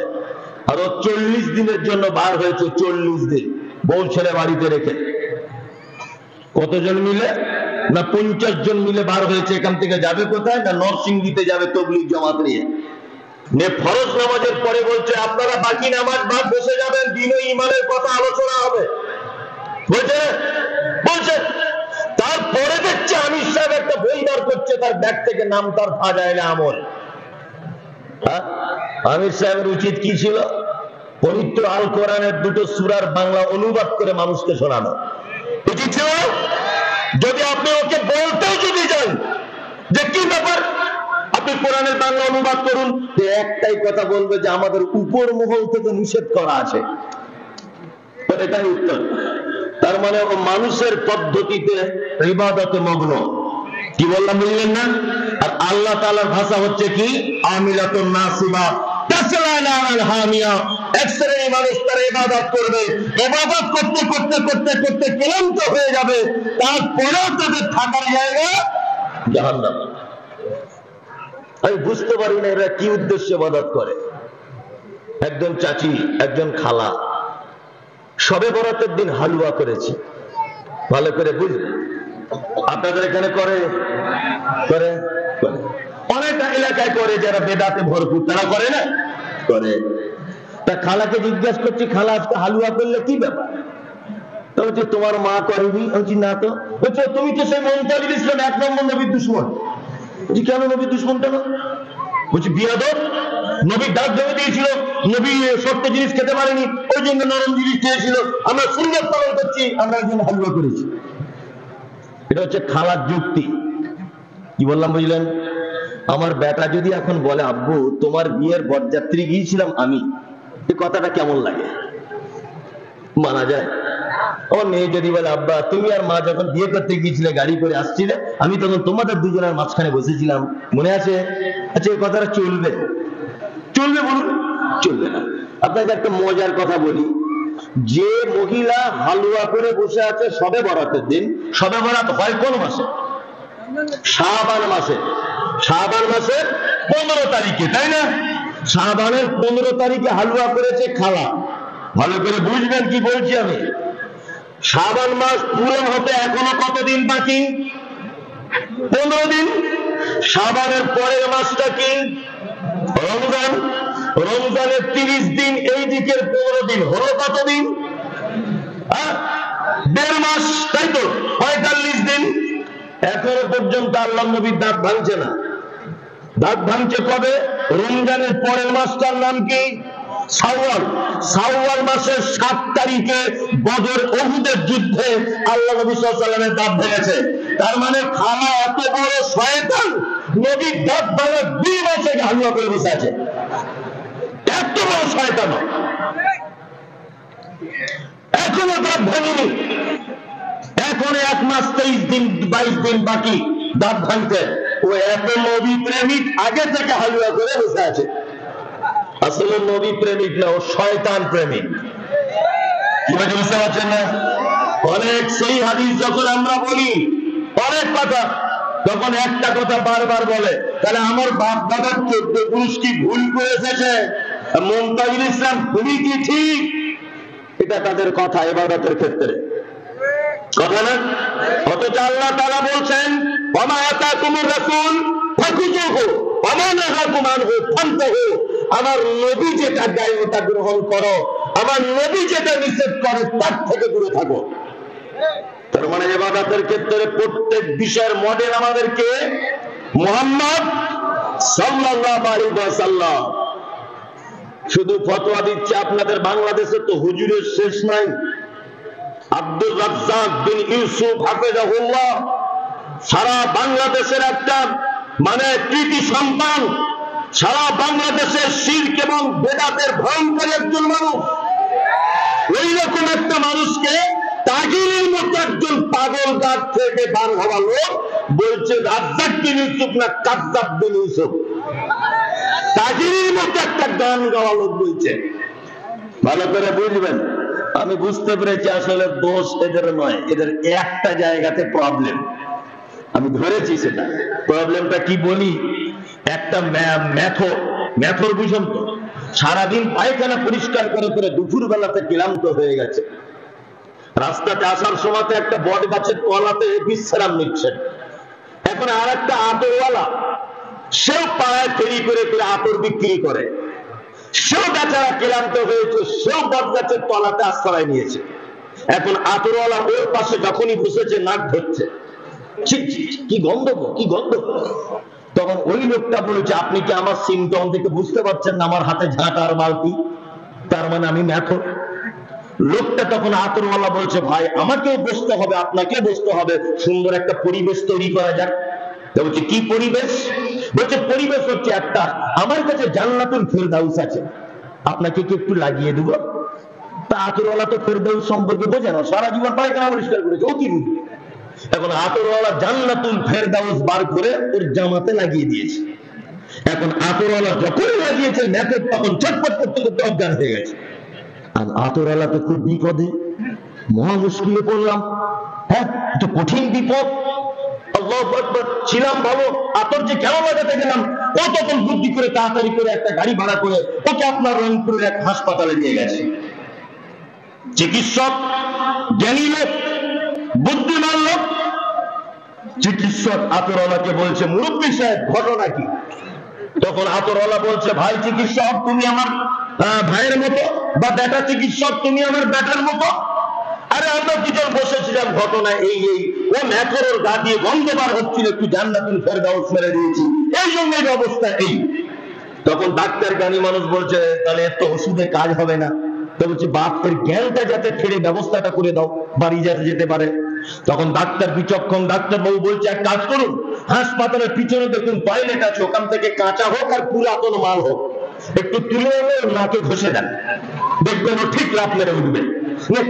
আর ও 40 দিনের জন্য বার হয়েছে। 40 দিন বউ ছেলে বাড়িতে রেখে। কতজন মিলে? না 50 জন মিলে বার হয়েছে। এখান থেকে যাবে কোথায়? না নরসিংদীতে যাবে তাবলীগ জামাত নিয়ে। ফরজ নামাজের পরে বলছে আপনারা বাকি নামাজ বাদ বসে যাবেন, দিন ও ইমানের কথা আলোচনা হবে বলছে বলছে। তারপরে দেখছে আমির সাহেব একটা বই বার করছে, তার ব্যাগ থেকে নাম তার ফাজাইলে আমল। আমির সাহেবের উচিত কি ছিল? পবিত্র আল কোরআনের দুটো সূরার বাংলা অনুবাদ করে মানুষকে শোনানো উচিত ছিল। যদি আপনি ওকে বলতেও যদি যান যে কি ব্যাপার, আপনি কোরআনের বাংলা অনুবাদ করুন, একটাই কথা বলবে যে আমাদের উপর মহল থেকে নিষেধ করা আছে। এটাই উত্তর। তার মানে ও মানুষের পদ্ধতিতে ইবাদতে মগ্ন। কি বললাম বুঝলেন না? আর আল্লাহ তাআলার ভাষা হচ্ছে কি? আমিলাতুন নাসিবা তাসলা নারাল হামিয়া। এক শ্রেণীর মানুষ তারা ইবাদত করবে, ইবাদত করতে করতে করতে করতে ক্লান্ত হয়ে যাবে, তারপরেও তাদের থাকার জায়গা জাহান্নাম। আমি বুঝতে পারি না এরা কি উদ্দেশ্যে ইবাদত করে। একজন চাচি, একজন খালা শবে বরাতের দিন হালুয়া করেছে, ভালো করে বুঝলেন। আপনাদের এখানে করে করে অনেক এলাকায় করে, যারা বেদাতে ভরপুর তারা করে না, করে। তা খালাকে জিজ্ঞাসা করছি, খালা আজকে হালুয়া করলে কি ব্যাপার? তো বলছে তোমার মা করেনি। বলছি না তো। বলছে তুমি তো সেই মুনতাজির ইসলাম 1 নম্বর নবীর দুশমন। বলছি কেন নবীর দুশমন কেন? বলছি বিয়াদব, নবী দাঁত জমে দিয়েছিল, নবী শক্ত জিনিস খেতে পারেনি, ওই জন্য নরম জিনিস খেয়েছিল, আমরা সুন্নাত পালন করছি, আমরা একজন হালুয়া করেছি। এটা হচ্ছে খালার যুক্তি। কি বললাম বুঝলেন? আমার বেটা যদি এখন বলে আব্বু তোমার বিয়ের বরযাত্রী গিয়েছিলাম আমি, এই কথাটা কেমন লাগে? মানা যায়? আমার মেয়ে যদি বলে আব্বা তুমি আর মা যখন বিয়ে করতে গিয়েছিলে গাড়ি করে আসছিলে, আমি তখন তোমাদের দুজনের মাঝখানে বসেছিলাম, মনে আছে? আচ্ছা এই কথাটা চলবে? চলবে বলুন? চলবে না। আপনাকে একটা মজার কথা বলি, যে মহিলা হালুয়া করে বসে আছে শবে বরাতের দিন, শবে বরাত হয় কোন মাসে? শাবান মাসে। শাবান মাসের 15 তারিখে, তাই না? শাবানের 15 তারিখে হালুয়া করেছে খালা। ভালো করে বুঝবেন কি বলছি আমি। শাবান মাস পূরণ হতে এখনো কতদিন বাকি? 15 দিন। শাবানের পরের মাসটা কি? রমজান। রমজানের 30 দিন, এই দিকের 15 দিন, হলো কতদিন? 1.5 মাস, তাই তো? 45 দিন। এখনো পর্যন্ত আল্লাহর নবীর দাঁত ভাঙছে না। দাঁত ভাঙছে কবে? রমজানের পরের মাসটার নাম কি? শাওয়াল। শাওয়াল মাসের 7 তারিখে বদর উহুদের যুদ্ধে আল্লাহ নবী সাল্লাল্লাহু আলাইহি ওয়াসাল্লামের দাঁত ভেঙেছে। তার মানে খালা এত বড় শয়তান, নবীর দাঁত ভাঙা 2 মাসে হালুয়া করে বসে আছে। এত বড় শয়তান, এখনো দাঁত ভাঙেনি। এখন 1 মাস 23 দিন 22 দিন বাকি দাঁত ভাঙতে। ও এত নবী প্রেমিক, আগে থেকে হালুয়া করে বসে আছে। আসলে নবী প্রেমিক না, ও শয়তান প্রেমিক। কি বুঝতে পারছেন না? অনেক সেই হাদিস যখন আমরা বলি, অনেক কথা, তখন একটা কথা বারবার বলে, তাহলে আমার বাপ দাদার 14 পুরুষ কি ভুল করে এসেছে, মুনতাজির ইসলাম ভুলই কি ঠিক? এটা তাদের কথা ইবাদতের ক্ষেত্রে, কথা না? অথচ আল্লাহ তাআলা বলছেন ওয়া আতাকুমুর রাসূল ফাকুযুহু ওয়া মা নাহাকুম আনহু ফান্তাহু। আমার নবী যেটা দেয় ওটা গ্রহণ করো, আমার নবী যেটা নিষেধ করে তার থেকে দূরে থাকো। তার মানে ইবাদতের ক্ষেত্রে প্রত্যেক বিষয়ের মডেল আমাদেরকে মুহাম্মদ সাল্লাল্লাহু আলাইহি ওয়াসাল্লাম। শুধু ফতোয়া দিচ্ছে আপনাদের বাংলাদেশে তো হুজুরের শেষ নাই। আব্দুর রাজ্জাক বিন ইউসুফ হাফেজাহুল্লাহ সারা বাংলাদেশের একটা মানে কৃতি সন্তান, সারা বাংলাদেশের শিরক এবং বেদাতের ভয়ঙ্কর একজন মানুষ। ওই রকম একটা মানুষকে তাগিরের মতো একজন পাগল গাছ থেকে বার হওয়া লোক বলছে রাজ্জাক বিন ইউসুফ না কাযযাব বিন ইউসুফ। তাগিরের মতো একটা গান গাওয়া লোক বলছে। ভালো করে বুঝবেন। আমি বুঝতে পেরেছি আসলে দোষ এদের নয়, এদের একটা জায়গাতে প্রবলেম। আমি ধরেছি সেটা। প্রবলেমটা কি বলি, একটা মেথর বুঝুন তো, সারাদিন পায়খানা পরিষ্কার করে করে দুপুর বেলাতে ক্লান্ত হয়ে গেছে, রাস্তাতে আসার সময় একটা বট গাছের তলাতে বিশ্রাম নিচ্ছেন। এখন আর একটা আটোওয়ালা সেও পাড়ায় ফেরি করে করে আতর বিক্রি করে, সেও বেচারা ক্লান্ত হয়েছে, সেও বটগাছের তলাতে আশ্রয় নিয়েছে। এখন আতরওয়ালা ওর পাশে যখনই বসেছে নাক ধরছে, কি গন্ধ, কি গন্ধ। তখন ওই লোকটা বলেছে, আপনি কি আমার সিমটম থেকে বুঝতে পারছেন না আমার হাতে ঝাঁটা আর বালতি, তার মানে আমি ম্যাথর। লোকটা তখন আতরওয়ালা বলছে, ভাই আমাকেও বসতে হবে, আপনাকে বসতে হবে, সুন্দর একটা পরিবেশ তৈরি করা যাক। বলছে কি পরিবেশ? বলছে পরিবেশ হচ্ছে একটা, আমার কাছে জান্নাতুল ফেরদাউস আছে, আপনাকে কি একটু লাগিয়ে দেব? তা আতরওয়ালা তো ফেরদাউস সম্পর্কে বোঝে না, সারা জীবন পায়খানা পরিষ্কার করেছে, ও কি বুঝবে। এখন আতরওয়ালা জান্নাতুল ফেরদাউস বার করে ওর জামাতে লাগিয়ে দিয়েছে। এখন আতরওয়ালা যখন লাগিয়েছে ম্যাথর তখন চটপট করতে করতে অজ্ঞান হয়ে গেছে। আর আতরওয়ালা তো খুব বিপদে, মহা মুশকিলে পড়লাম, হ্যাঁ তো কঠিন বিপদ। আল্লাহু আকবার, ছিলাম ভালো, আতর যে কেন লাগাতে গেলাম, ও তখন বুদ্ধি করে তাড়াতাড়ি করে একটা গাড়ি ভাড়া করে ওকে আপনার রংপুরের এক হাসপাতালে নিয়ে গেছে। চিকিৎসক জ্ঞানী লোক, বুদ্ধিমান লোক, চিকিৎসক আতরওয়ালাকে বলছে, মুরব্বী সাহেব ঘটনা কি? তখন আতরওয়ালা বলছে, ভাই চিকিৎসক তুমি আমার ভাইয়ের মতো, বা বেটা চিকিৎসক তুমি আমার বেটার মতো। আরে আমরা দুজন বসেছিলাম, ঘটনা এই এই, ও ম্যাথর ওর গা দিয়ে গন্ধ বার হচ্ছিল, একটু জান্নাতুল ফেরদাউস মেরে দিয়েছি, এই জন্যই অবস্থা এই। তখন ডাক্তার জ্ঞানী মানুষ বলছে, তাহলে এত ওষুধে কাজ হবে না। তো বলছে, বাপের জ্ঞানটা যাতে ফেরে ব্যবস্থাটা করে দাও, বাড়ি যাতে যেতে পারে। তখন ডাক্তার বিচক্ষণ ডাক্তার বাবু বলছে, এক কাজ করুন, হাসপাতালের পিছনে দেখুন টয়লেট আছে, ওখান থেকে কাঁচা হোক আর পুরাতন মাল হোক একটু তুলে এনে নাকে ঘষে দেন, দেখবেন ও ঠিক লাভ মেরে উঠবে।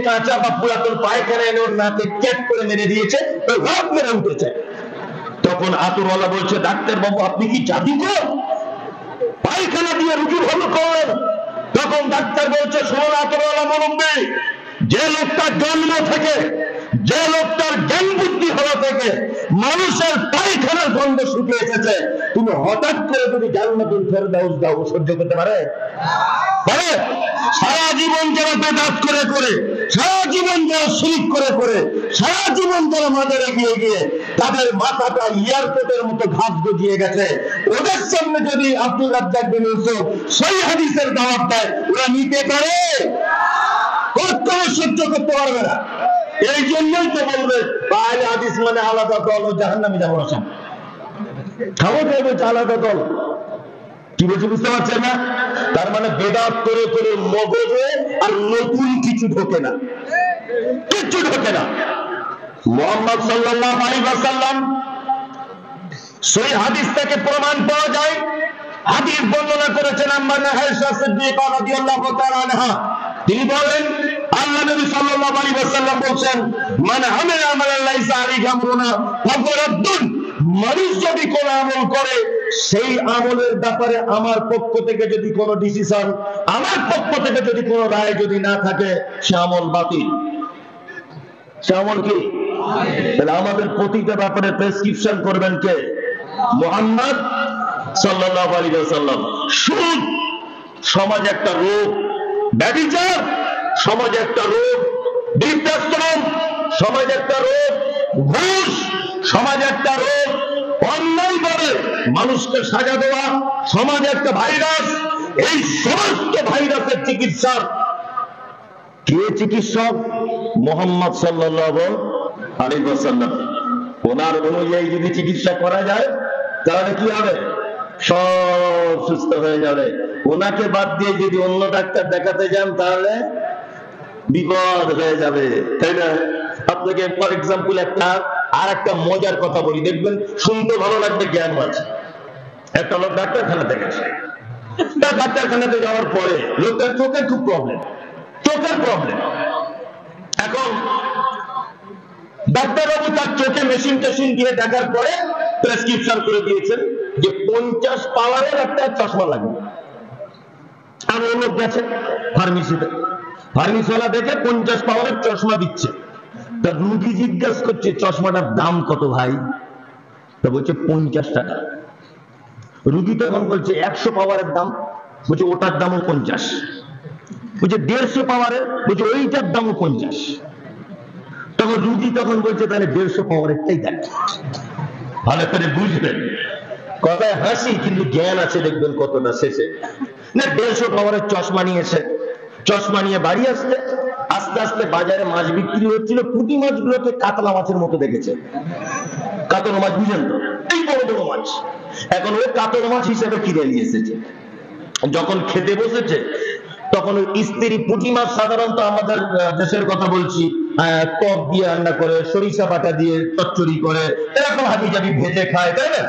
কাঁচা বা পুরাতন পায়খানা এনে ওর নাকে ক্যাট করে মেরে দিয়েছে, ওই লাভ মেরে উঠেছে। তখন আতরওয়ালা বলছে, ডাক্তার বাবু আপনি কি জাদুকর, পায়খানা দিয়ে রুগী ভালো করেন? তখন ডাক্তার বলছে, শুনুন আতরওয়ালা মুরব্বী, যে লোকটা জন্ম থেকে, যে লোকটার জ্ঞান বুদ্ধি হওয়া থেকে মানুষের পায়খানার গন্ধ শুকে এসেছে, তুমি হঠাৎ করে যদি জান্নাতুল ফেরদাউস দাও, সহ্য করতে পারে? সারা জীবন যারা বেদাত করে করে, সারা জীবন যারা শিরক করে করে, সারা জীবন যারা মাজারে গিয়ে গিয়ে তাদের মাথাটা এয়ারপোর্টের মতো ঘাস গজিয়ে গেছে, ওদের সামনে যদি আব্দুল রাজ্জাক বিন ইউসুফ সহিহ হাদিসের দাওয়াত দেয়, ওরা নিতে পারে? কখনো সহ্য করতে পারবে না। এই জন্যই তো বলবে আহলে হাদিস মানে আলাদা দল, ও জাহান্নামী যাবো না, খাবো খাইবে আলাদা দল। কি বলছি বুঝতে পারছেন না? তার মানে বেদাত করে করে মগজে আর নতুন কিছু ঢোকে না, কিছু ঢোকে না। মুহাম্মদ সাল্লাল্লাহু আলাইহি ওয়াসাল্লাম সহিহ হাদিস থেকে প্রমাণ পাওয়া যায়, হাদিস বর্ণনা করেছেন আম্মা আয়েশা সিদ্দিকা রাদিয়াল্লাহু তাআলা আনহা। তিনি বলেন, আল্লাহ নবী সাল্লাল্লাহু আলাইহি ওয়াসাল্লাম বলেন, মান আমিলা আমালান লাইসা আলাইহি আমরুনা ফাহুয়া রাদ্দুন। মানুষ যদি কোন আমল করে, সেই আমলের ব্যাপারে আমার পক্ষ থেকে যদি কোন ডিসিশন, আমার পক্ষ থেকে যদি কোন রায় যদি না থাকে, সে আমল বাতিল। সে আমল কি? তাহলে আমাদের প্রতিটা ব্যাপারে প্রেসক্রিপশন করবেন কে? মুহাম্মদ সাল্লাল্লাহু আলাইহি ওয়াসাল্লাম। সুদ সমাজ একটা রোগ, ব্যভিচার সমাজ একটা রোগ, বৃদ্ধাশ্রম সমাজ একটা রোগ, ঘুষ সমাজ একটা রোগ, অন্যায় ভাবে মানুষকে সাজা দেওয়া সমাজ একটা ভাইরাস। এই সমস্ত ভাইরাসের চিকিৎসা কে চিকিৎসক? মুহাম্মদ সাল্লাল্লাহু আলাইহি ওয়াসাল্লাম। ওনার অনুযায়ী যদি চিকিৎসা করা যায় তাহলে কি হবে? সব সুস্থ হয়ে যাবে। ওনাকে বাদ দিয়ে যদি অন্য ডাক্তার দেখাতে যান তাহলে বিপদ হয়ে যাবে, তাই না? আপনাকে ফর এক্সাম্পল আর একটা মজার কথা বলি, দেখবেন শুনতে ভালো লাগবে, জ্ঞান আছে। একটা লোক ডাক্তারখানাতে গেছে, তার ডাক্তারখানাতে যাওয়ার পরে লোকটার চোখের খুব প্রবলেম, চোখের প্রবলেম। এখন ডাক্তারবাবু তার চোখে মেশিন টেশিন দিয়ে দেখার পরে প্রেসক্রিপশন করে দিয়েছেন যে 50 পাওয়ারের একটা চশমা লাগবে। আর ওই লোক গেছে ফার্মেসিতে, ফার্মেসিওয়ালা দেখে 50 পাওয়ারের চশমা দিচ্ছে। তা রুগী জিজ্ঞাসা করছে, চশমাটার দাম কত ভাই? তা বলছে 50 টাকা। রুগী তখন বলছে 100 পাওয়ারের দাম, বলছে ওটার দামও 50। বলছে 150 পাওয়ারের, বলছে ওইটার দামও 50। তখন রুগী তখন বলছে তাহলে 150 পাওয়ারেরটাই দেখ। ভালো করে বুঝবেন, কথায় হাসি কিন্তু জ্ঞান আছে দেখবেন কতটা শেষে। না 150 পাওয়ারের চশমা নিয়েছে, চশমা নিয়ে বাড়ি আসতে আস্তে আস্তে বাজারে মাছ বিক্রি হচ্ছিল, পুঁটি মাছগুলোকে কাতলা মাছের মতো দেখেছে। কাতলা মাছ বুঝেন তো, এই বড় বড় মাছ। এখন ওই কাতলা মাছ হিসেবে কিনে নিয়ে এসেছে। যখন খেতে বসেছে তখন ওই স্ত্রী, পুঁটি মাছ সাধারণত আমাদের দেশের কথা বলছি, টক দিয়ে রান্না করে, সরিষা বাটা দিয়ে চচ্চড়ি করে, এরকম হাবি জাবি ভেজে খায়, তাই না?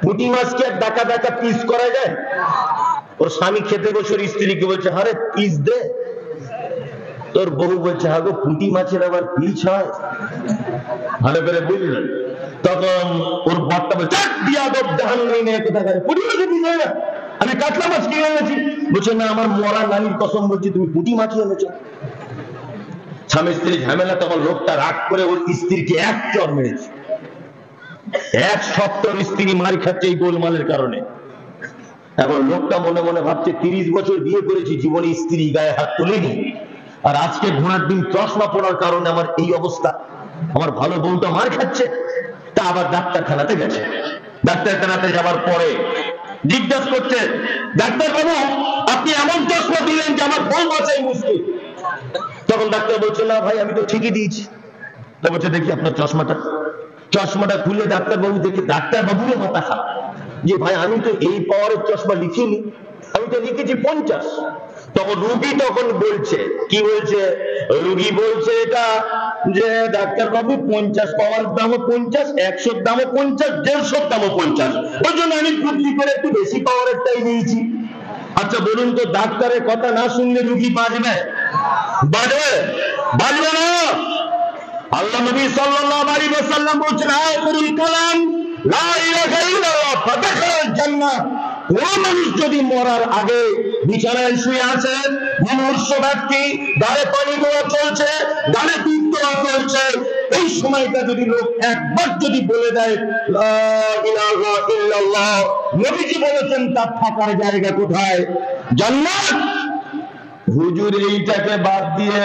পুঁটি মাছকে ডাকা ডাকা পিস করা যায়? ওর স্বামী খেতে বসে ওর স্ত্রীকে বলছে, আরে পিস দে। তোর বউ বলছে, হ্যাঁ গো, পুঁটি মাছের আবার পিস হয়? ভালো করে বুঝলেন? তখন ওর বরটা বলছে, পুঁটি মাছের পিস হয় না, আমি কাতলা মাছ কিনে এনেছি। বলছে, না, আমার মরা নানির কসম বলছি, তুমি পুঁটি মাছ এনেছো। স্বামী স্ত্রী ঝামেলা। তখন লোকটা রাগ করে ওর স্ত্রীকে এক চড় মেরেছে। এক সপ্তাহ স্ত্রী মার খাচ্ছে এই গোলমালের কারণে। এখন লোকটা মনে মনে ভাবছে, 30 বছর বিয়ে করেছি, জীবনে স্ত্রী গায়ে হাত তুলেনি, আর আজকে ঘোড়ার দিন চশমা পড়ার কারণে আমার এই অবস্থা। আমার ভালো বউটা মার খাচ্ছে। তা আবার ডাক্তারখানাতে গেছে। ডাক্তারখানাতে যাবার পরে জিজ্ঞাসা করছে, ডাক্তার বাবু, আপনি এমন চশমা দিলেন যে আমার বউ বাঁচাই মুশকিল। তখন ডাক্তার বলছে, না ভাই, আমি তো ঠিকই দিয়েছি। তো বলছে, দেখি আপনার চশমাটা। চশমাটা খুলে ডাক্তারবাবু দেখে, ডাক্তারবাবুরও মাথা খারাপ যে ভাই, আমি তো এই পাওয়ারের চশমা লিখিনি, আমি তো লিখেছি 50। তখন রুগী তখন বলছে, কি বলছে? রুগী বলছে এটা যে ডাক্তারবাবু, 50 পাওয়ার দামও 50, 100 দামও 50, 150 দামও 50, ওই জন্য আমি বুদ্ধি করে একটু বেশি পাওয়ারেরটাই নিয়েছি। আচ্ছা বলুন তো, ডাক্তারের কথা না শুনলে রুগী বাঁচবে? বাঁচবে? বাঁচবে না। আল্লাহ নবী সাল্লাল্লাহু আলাইহি ওয়াসাল্লাম বলেছেন, আখিরুল কালাম লা ইলাহা ইল্লাল্লাহ ফাদাখালাল জান্নাহ। কোন মানুষ যদি মরার আগে বিছানায় শুয়ে আছে, মুমূর্ষ ব্যক্তি, গায়ে পানি দেওয়া চলছে, গায়ে দুধ দেওয়া চলছে, এই সময়টা যদি লোক একবার যদি বলে দেয় লা ইলাহা ইল্লাল্লাহ, নবীজি বলেছেন তার থাকার জায়গা কোথায়? জান্নাত। হুজুর এইটাকে বাদ দিয়ে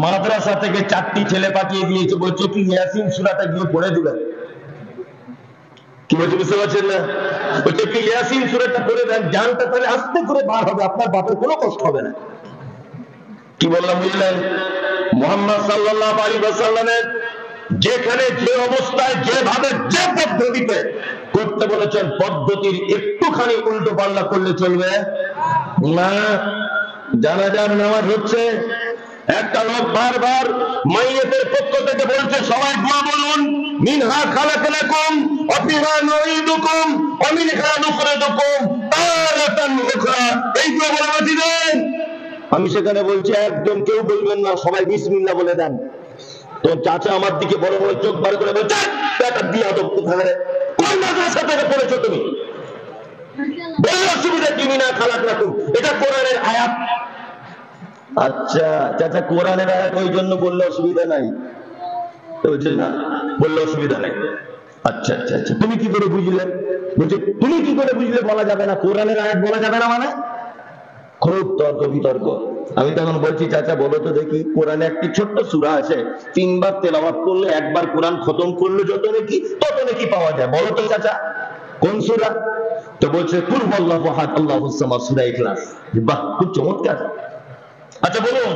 মাদ্রাসা থেকে 4টি ছেলে পাঠিয়ে দিয়েছে, বলছে কি ইয়াসিন সূরাটা গিয়ে পড়ে দিবেন। কি বলছে বুঝতে পারছেন না? বলছে কি ইয়াসিন সূরাটা পড়ে দেন, জানটা তাহলে আস্তে করে বার হবে, আপনার বাপের কোনো কষ্ট হবে না। কি বললাম বুঝলেন? মুহাম্মদ সাল্লাল্লাহু আলাইহি ওয়াসাল্লামের যেখানে যে অবস্থায় যেভাবে যে পদ্ধতিতে করতে বলেছেন, পদ্ধতির একটুখানি উল্টো পাল্টা করলে চলবে না। জানাজার নামাজ হচ্ছে, একটা লোক বারবার মাইয়েতের পক্ষ থেকে বলছে, সবাই দোয়া বলুন, মিনহা খালাকনাকুম ওয়া ফিহা নুঈদুকুম ওয়া মিনহা নুখরিজুকুম তারাতান উখরা। এই দোয়া বলে দিবেন। আমি সেখানে বলছি, একদম কেউ বলবেন না, সবাই বিসমিল্লাহ বলে দেন। তো চাচা আমার দিকে বড় বড় চোখ বার করে বলছে, এটা বিয়াদব কোথায়? কোন মাদ্রাসা থেকে পড়েছো তুমি? বললে অসুবিধা কি? মিনহা খালাকনাকুম, এটা কোরআনের আয়াত। আচ্ছা চাচা, কোরআনের আয়াত ওই জন্য বললে অসুবিধা নাই? বলছে না, বললে অসুবিধা নাই। আচ্ছা আচ্ছা আচ্ছা, তুমি কি করে বুঝলে? বলছে, তুমি কি করে বুঝলে বলা যাবে না? কোরআনের আয়াত বলা যাবে না মানে? খুব তর্ক বিতর্ক। আমি তখন বলছি, চাচা বলো তো দেখি, কোরআনে একটি ছোট্ট সূরা আছে, 3 বার তেলাওয়াত করলে, একবার কোরআন খতম করলে যত নাকি তত নাকি পাওয়া যায়, বলো তো চাচা কোন সূরা? তো বলছে, কুল হুয়াল্লাহু আহাদ আল্লাহুস সামাদ, সূরা ইখলাস। বাহ, খুব চমৎকার। আচ্ছা বলুন,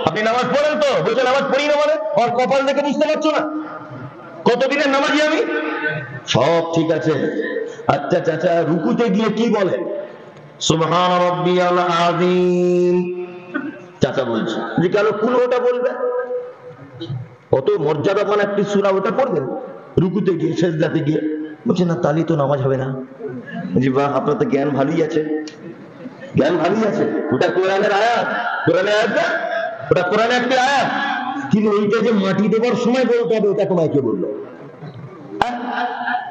আপনি নামাজ পড়েন তো? বলছে, নামাজ পড়ি না মানে? আর কপাল দেখে বুঝতে পারছো না কতদিনের নামাজি আমি? সব ঠিক আছে। আচ্ছা চাচা, রুকুতে গিয়ে কি বলে? সুবহান রাব্বিয়াল আযীম। চাচা বলছে যে কেন কুলটা বলবে? কত মর্যাদাবান একটি সূরা, ওটা পড়বেন রুকুতে গিয়ে, সিজদাতে গিয়ে। বলছে, না তালি তো নামাজ হবে না। জি বাহ, আপনার তো জ্ঞান ভালোই আছে, জ্ঞান ভালোই আছে। ওটা কোরআনের আয়াত, কোরআনের আয়াত না, ওটা কোরআনের একটি আয়াত। কিন্তু এইটা যে মাটি দেবার সময় বলতে হবে, এটা তোমায় কে বললো?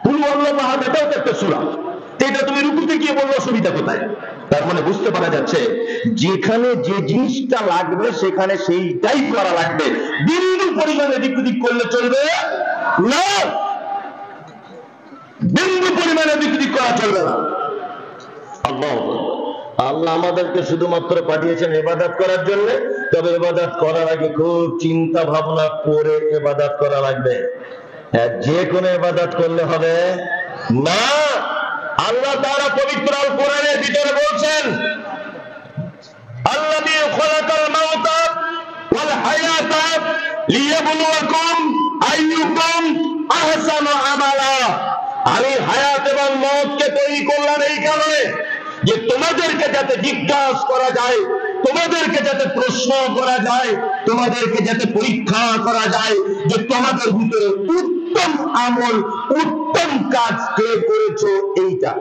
কুল হুয়াল্লাহু আহাদ, এটাও তো একটা সূরা, এটা তুমি রুকুতে গিয়ে বললো, অসুবিধা কোথায়? তার মানে বুঝতে পারা যাচ্ছে, যেখানে যে জিনিসটা লাগবে সেখানে সেইটাই করা লাগবে। বিন্দু পরিমাণে এদিক ওদিক করলে চলবে না, বিন্দু পরিমাণে এদিক ওদিক করা চলবে না। আল্লাহ আল্লাহ আমাদেরকে শুধুমাত্র পাঠিয়েছেন ইবাদত করার জন্য। তবে ইবাদত করার আগে খুব চিন্তা ভাবনা করে ইবাদত করা লাগবে। যে কোনো ইবাদত করলে হবে না। আল্লাহ তাআলা পবিত্র আল কোরআনের ভিতরে বলছেন, আল্লাযী খালাকাল মাউতা ওয়াল হায়াতা লিয়াবলুয়াকুম আইয়ুকুম আহসানু আমালা। আমি হায়াত এবং মওতকে তৈরি করলাম এই কারণে যে তোমাদেরকে যাতে জিজ্ঞাসা করা যায়, তোমাদেরকে যাতে প্রশ্ন করা যায়, তোমাদেরকে যাতে পরীক্ষা করা যায় যে তোমাদের ভিতরে উত্তম আমল, উত্তম কাজ কে করেছো। এইটা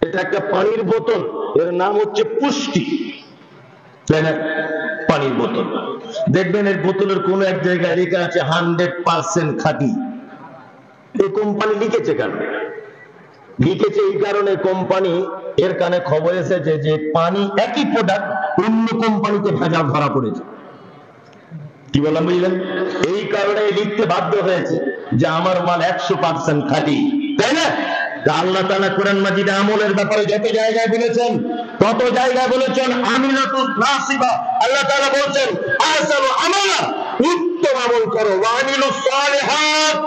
এটা একটা পানির বোতল, এর নাম হচ্ছে পুষ্টি, তাই না? পানির বোতল দেখবেন এর বোতলের কোন এক জায়গায় লেখা আছে 100% খাঁটি। এই কোম্পানি লিখেছে কেন? লিখেছে এই কারণে, কোম্পানি এর কানে খবর এসেছে যে পানি একই প্রোডাক্ট অন্য কোম্পানিতে ভেজাল ধরা পড়েছে। কি বললাম বুঝলেন? এই কারণে লিখতে বাধ্য হয়েছে যে আমার মাল 100% খাঁটি, তাই না? আল্লাহ তাআলা কোরআন মাজিদে আমলের ব্যাপারে যত জায়গায় বলেছেন, তত জায়গায় বলেছেন আমিনাতুন নাসিবা। আল্লাহ তাআলা বলছেন আহসানু আমালা, উত্তম আমল করো, ওয়া আমিলুস সালিহাত,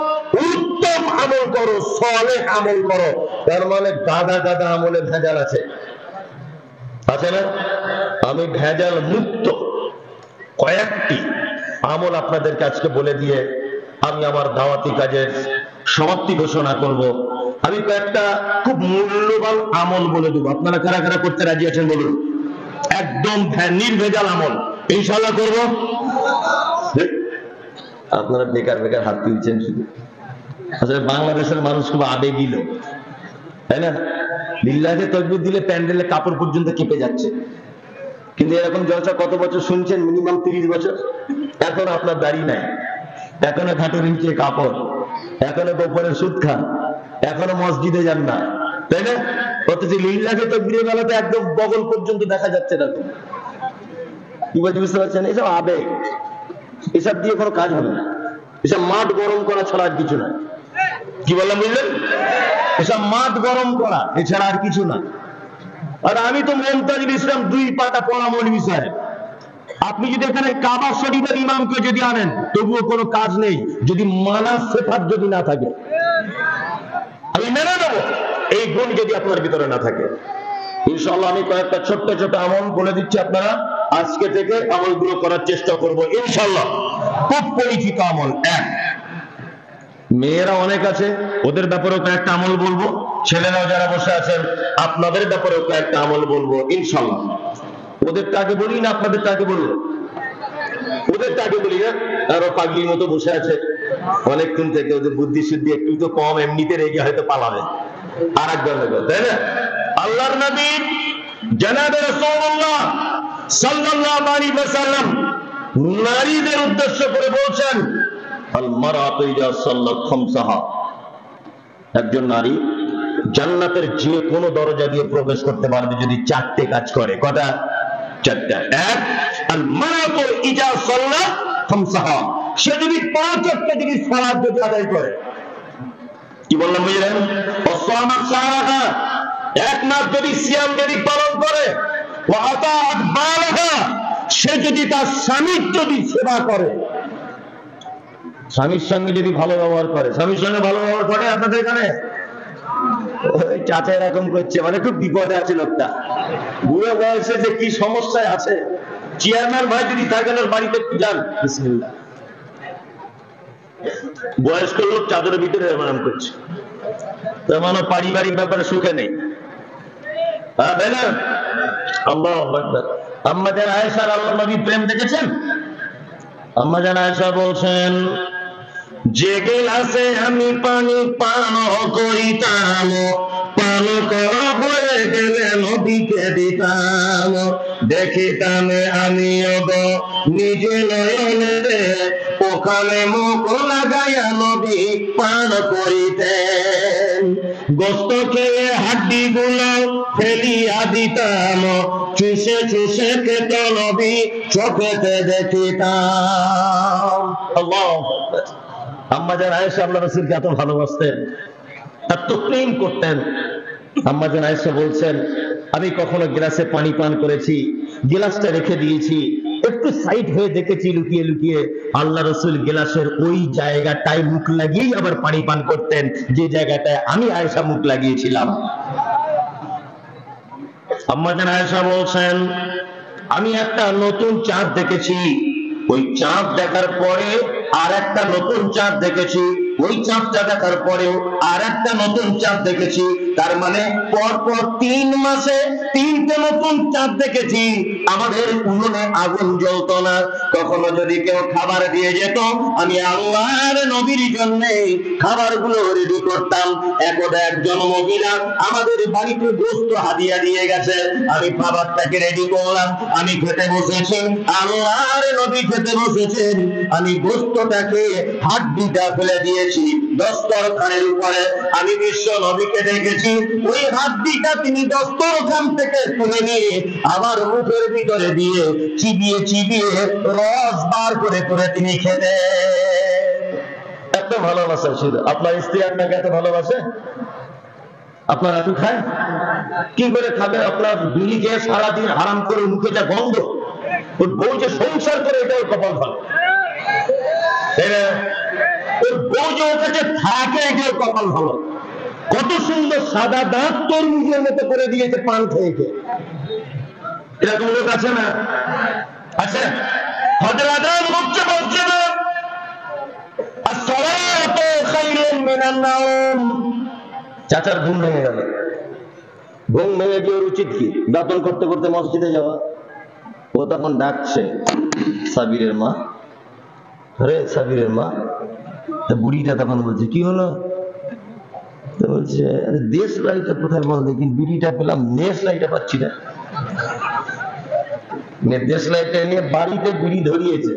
উত্তম আমল করো, সালেহ আমল করো। তার মানে গাদা গাদা আমলে ভেজাল আছে, আছে না? আমি ভেজাল মুক্ত কয়েকটি আমল আপনাদেরকে আজকে বলে দিয়ে আমি আমার দাওয়াতি কাজের সমাপ্তি ঘোষণা করব। আমি কয়েকটা খুব মূল্যবান আমল বলে দেবো, আপনারা কারা কারা করতে রাজি আছেন বলুন? একদম নির্ভেজাল আমল ইনশাআল্লাহ করব। আপনারা বেকার বেকার হাত তুলছেন শুধু। আসলে বাংলাদেশের মানুষ খুব আবেগী লোক, তাই না? লিল্লাহে তাকবীর দিলে প্যান্ডেলে কাপড় পর্যন্ত কেঁপে যাচ্ছে। কিন্তু এরকম জলসা কত বছর শুনছেন? মিনিমাম 30 বছর। এখন আপনার দাড়ি নাই, এখনো ঘাটের নিচে কাপড়, এখনো গোপনে সুদ খান, এখনো মসজিদে যান না, তাই না? অথচ লিল্লাহে তাকবীরের বেলাতে একদম বগল পর্যন্ত দেখা যাচ্ছে না। তো কি বলছি বুঝতে পারছেন? এসব আবেগ, এসব দিয়ে কোনো কাজ হবে না। এসব মাঠ গরম করা ছাড়া আর কিছু না। কি বললাম বুঝলেন? এসব মাঠ গরম করা এছাড়া আর কিছু না। আর আমি তো মুমতাজুল ইসলাম 2 পাতা পড়া মৌলভী সাহেব। আপনি যদি এখানে কাবা শরীফের ইমামকে যদি আনেন তবুও কোনো কাজ নেই যদি মানা সিফাত যদি না থাকে। আমি মেনে নেব এই গুণ যদি আপনার ভিতরে না থাকে। ইনশাআল্লাহ আমি কয়েকটা ছোট্ট ছোট আমল বলে দিচ্ছি, আপনারা আজকে থেকে আমলগুলো করার চেষ্টা করব ইনশাআল্লাহ। খুব পরিচিত আমল। এক, মেয়েরা অনেক আছে, ওদের ব্যাপারেও কয়েকটা আমল বলবো। ছেলেরাও যারা বসে আছেন আপনাদের ব্যাপারেও কয়েকটা আমল বলবো ইনশাআল্লাহ। ওদেরটা আগে বলি না আপনাদেরটা আগে বলবো? ওদেরটা আগে বলি না? আরো পাগলির মতো বসে আছে অনেকক্ষণ থেকে, ওদের বুদ্ধি শুদ্ধি একটু তো কম, এমনিতে রেগে হয়তো পালাবে আর একবার, তাই না? আল্লাহর নবী জনাবে রাসূলুল্লাহ সাল্লাল্লাহু আলাইহি ওয়াসাল্লাম নারীদের উদ্দেশ্য করে বলছেন আল মারাতু ইযা সাল্লাত খামসাহা, একজন নারী জান্নাতের যে কোনো দরজা দিয়ে প্রবেশ করতে পারবে যদি 4টে কাজ করে। কটা? 4টা। এক, আল মারাতু ইযা সাল্লাত খামসাহা, সে যদি 5 ওয়াক্ত যদি সালাত যদি আদায় করে। কি বললাম বুঝলেন? ওয়াসামাত সালাহা, এক মাস যদি সিয়াম যদি পালন করে। ওয়া আতাআত বালাহা, সে যদি তার স্বামীর যদি সেবা করে, স্বামীর সঙ্গে যদি ভালো ব্যবহার করে। স্বামীর সঙ্গে ভালো ব্যবহার করে আপনাদের এখানে? ওই চাচা এরকম করছে, মানে খুব বিপদে আছে লোকটা, বুড়ো বয়সে যে কি সমস্যায় আছে। চেয়ারম্যান ভাই যদি থাকেন ওর বাড়িতে একটু যান, বিসমিল্লাহ। বয়স্ক লোক চাদরের ভিতরে এরকম করছে, তার মানে পারিবারিক ব্যাপারে সুখে নেই। তাই না? আল্লাহু আকবার। আম্মা জান আয়েশা আল্লাহর নবী প্রেম দেখেছেন? আম্মা জান আয়েশা বলছেন, যে গিলাসে আমি পানি পান করিতাম, পান করা হয়ে গেলে নবীকে দিতাম, দেখিতাম আমি নিজে নয়নে, ওখানে মুখ লাগাইয়া নবী পান করিতেন। গোস্ত খেয়ে হাড্ডি গুলো ফেলিয়া দিতাম, চুষে চুষে খেত নবী চোখেতে দেখিতাম। আল্লাহু আকবার। আম্মা জান আয়েশা আল্লাহর রাসূলকে এত ভালোবাসতেন, এত প্রেম করতেন। আম্মা জান আয়েশা বলছেন, আমি কখনো গ্লাসে পানি পান করেছি, গ্লাসটা রেখে দিয়েছি, একটু সাইড হয়ে দেখেছি লুকিয়ে লুকিয়ে আল্লাহ রাসূল গ্লাসের ওই জায়গাটায় মুখ লাগিয়েই আবার পানি পান করতেন যে জায়গাটায় আমি আয়েশা মুখ লাগিয়েছিলাম। আম্মা জান আয়েশা বলছেন, আমি একটা নতুন চাঁদ দেখেছি, ওই চাঁদ দেখার পরে আর একটা নতুন চাঁদ দেখেছি, ওই চাঁদটা দেখার পরেও আর একটা নতুন চাঁদ দেখেছি। তার মানে পরপর 3 মাসে 3টে নতুন চাঁদ দেখেছি। আমাদের উনুনে আগুন জ্বলতো না, কখনো যদি কেউ খাবার দিয়ে যেত আমি আল্লাহর নবীর জন্য খাবারগুলো রেডি করতাম। একদা একজন মহিলা আমাদের বাড়িতে গোশত হাদিয়া দিয়ে গেছে, আমি খাবারটাকে রেডি করলাম, আমি খেতে বসেছি, আল্লাহর নবী খেতে বসেছেন, আমি গোশতটাকে হাড্ডিটা ফেলে দিয়েছি দস্তরখানের উপরে। আমি বিশ্ব নবীকে দেখেছি ওই হাড্ডিটা তিনি দস্তরখান থেকে তুলে নিয়ে আবার মুখের ভিতরে দিয়ে চিবিয়ে চিবিয়ে রস বার করে করে তিনি খেতেন। এত ভালোবাসা ছিল। আপনার স্ত্রী আপনাকে এত ভালোবাসে? আপনার এত খায়? কি করে খাবে? আপনার বিড়ি খেয়ে সারাদিন আরাম করে মুখে যা গন্ধ, ওর বউ যে সংসার করে এটা ওর কপাল ভালো, ওর বউ যে ওর কাছে থাকে এটা ওর কপাল ভালো। কত সুন্দর সাদা দাঁত তরমুজের মতো করে দিয়েছে পান খেয়ে খেয়ে। এরকম লোক আছে না? আছে। হযরত আদম হচ্ছে বলছে না আসসালাতু খায়রুম মিনান নাওম। চাচার ঘুম ভেঙে গেল, ঘুম ভেঙে গিয়ে উচিত কি? দাতন করতে করতে মসজিদে যাওয়া। ও তখন ডাকছে সাবিরের মা, আরে সাবিরের মা। বুড়িটা তখন বলছে কি হলো? বলছে আরে দেশ লাইটা কোথায় বল দেখি, বিড়িটা পেলাম, দেশ লাইটা পাচ্ছি না। দেশ লাইটা নিয়ে বাড়িতে বিড়ি ধরিয়েছে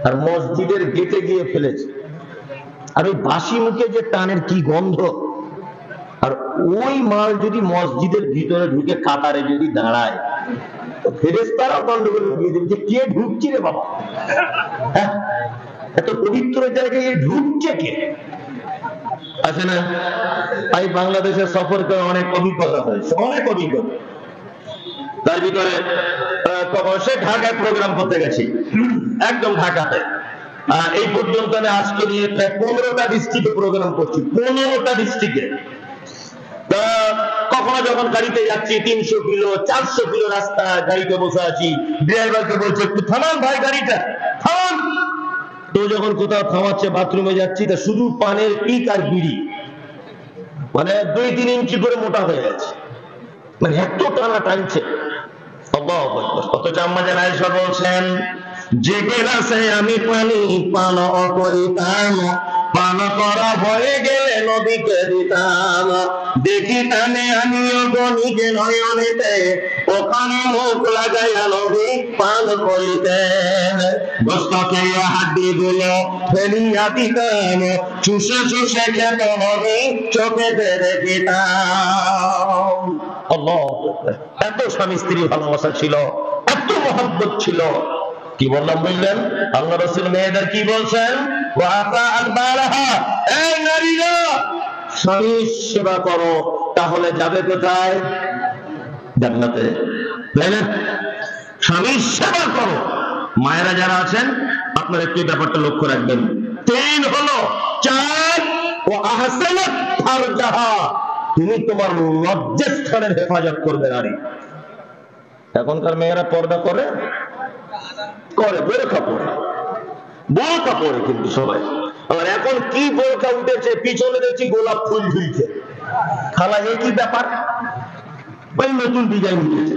আর মসজিদের গেটে গিয়ে ফেলেছে। আর ওই বাসি মুখে যে টানের কি গন্ধ! আর ওই মাল যদি মসজিদের ভিতরে ঢুকে কাতারে যদি দাঁড়ায়, ফেরেশতারাও গন্ডগোল দিয়ে দেবে যে কে ঢুকছে রে বাবা, এত পবিত্র জায়গায় ঢুকছে কে? আছে না? তাই বাংলাদেশে সফর করে অনেক অভিজ্ঞতা হয়েছে, অনেক অভিজ্ঞতা। তার ভিতরে সে ঢাকায় প্রোগ্রাম করতে গেছি, একদম ঢাকাতে। এই পর্যন্ত আমি আজকে নিয়ে প্রায় 15টা ডিস্ট্রিক্টে প্রোগ্রাম করছি, 15টা ডিস্ট্রিক্টে। কখনো যখন গাড়িতে যাচ্ছি 300 কিলো 400 কিলো রাস্তা গাড়িতে বসে আছি, ড্রাইভারকে বলছে একটু থামান ভাই, গাড়িটা থামান। তো যখন কোথাও থামাচ্ছে, বাথরুমে যাচ্ছি, তা শুধু পানের পিক আর বিড়ি, মানে 2-3 ইঞ্চি করে মোটা হয়ে গেছে, মানে এত টানা টানছে। অথচ আম্মা জান আয়েশা বলছেন যে গেলাসে আমি পানি পান করিতাম, পান করা হয়ে গেলে নবীকে দিতাম, দেখি টানে আমিও গণিকে নয়নেতে, ওখানে মুখ লাগাইয়া নবী পান করিতেন। গোশত খেয়ে হাড্ডি গুলো ফেলিয়া দিতেন, চুষে চুষে খেত নবী চোখেতে দেখিতাম। এত স্বামী স্ত্রী ভালোবাসা ছিল, এত মহব্বত ছিল। কি বললাম বুঝলেন? আল্লাহ রাসূল মেয়েদের কি বলছেন? এই নারীরা স্বামীর সেবা করো, তাহলে যাবে কোথায়? জান্নাতে, তাই না? স্বামীর সেবা করো। মায়েরা যারা আছেন আপনারা একটু ব্যাপারটা লক্ষ্য রাখবেন। 3 হলো 4 ও আহসানাত ফারজাহা, তুমি তোমার লজ্জাস্থানের হেফাজত করবে নারী। এখনকার মেয়েরা পর্দা করে করে বোরকা পরে, বোরকা পরে কিন্তু সবাই। আর এখন কি বোরকা উঠেছে, পিছনে দেখছি গোলাপ ফুল ঝুলছে। খালা এই কি ব্যাপার? ওই নতুন ডিজাইন উঠেছে।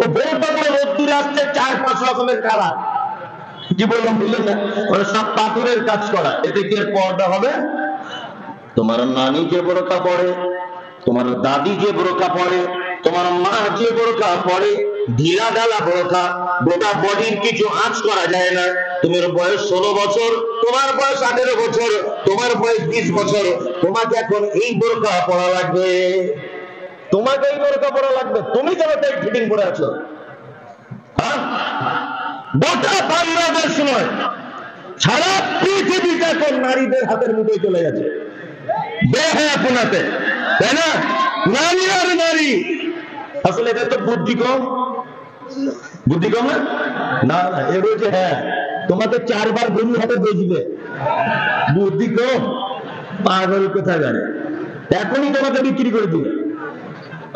ও বোরকা করে রোদ্দুরে আসছে 4-5 রকমের কালার। কি বললাম বুঝলেন না? ওরা সব পাথরের কাজ করা, এতে কি পর্দা হবে? তোমার নানি যে বোরকা পরে, তোমার দাদি যে বোরকা পরে, তোমার মা যে বোরকা পরে, ঢিলা ঢালা বোরকা, গোটা বডির কিছু আঁচ করা যায় না। তোমার বয়স 16 বছর, তোমার বয়স 18 বছর, তোমার বয়স 20 বছর, তোমাকে এখন এই বোরকা পরা লাগবে, তোমাকে এই বোরকা পরা লাগবে। তুমি কেন তাই ফিটিং করে আছো? গোটা বাংলাদেশ নয়, সারা পৃথিবীতে এখন নারীদের হাতের মুঠোয় চলে গেছে বেহায়াপনাতে, তাই না? নারী আর নারী। আসলে এটা তো বুদ্ধি কম, বুদ্ধি কম না? না না, এ বলছে হ্যাঁ তোমাকে 4 বার গরু হাতে বেচবে। বুদ্ধি কম, পাগল কোথায় জানে, এখনই তোমাকে বিক্রি করে দিবে।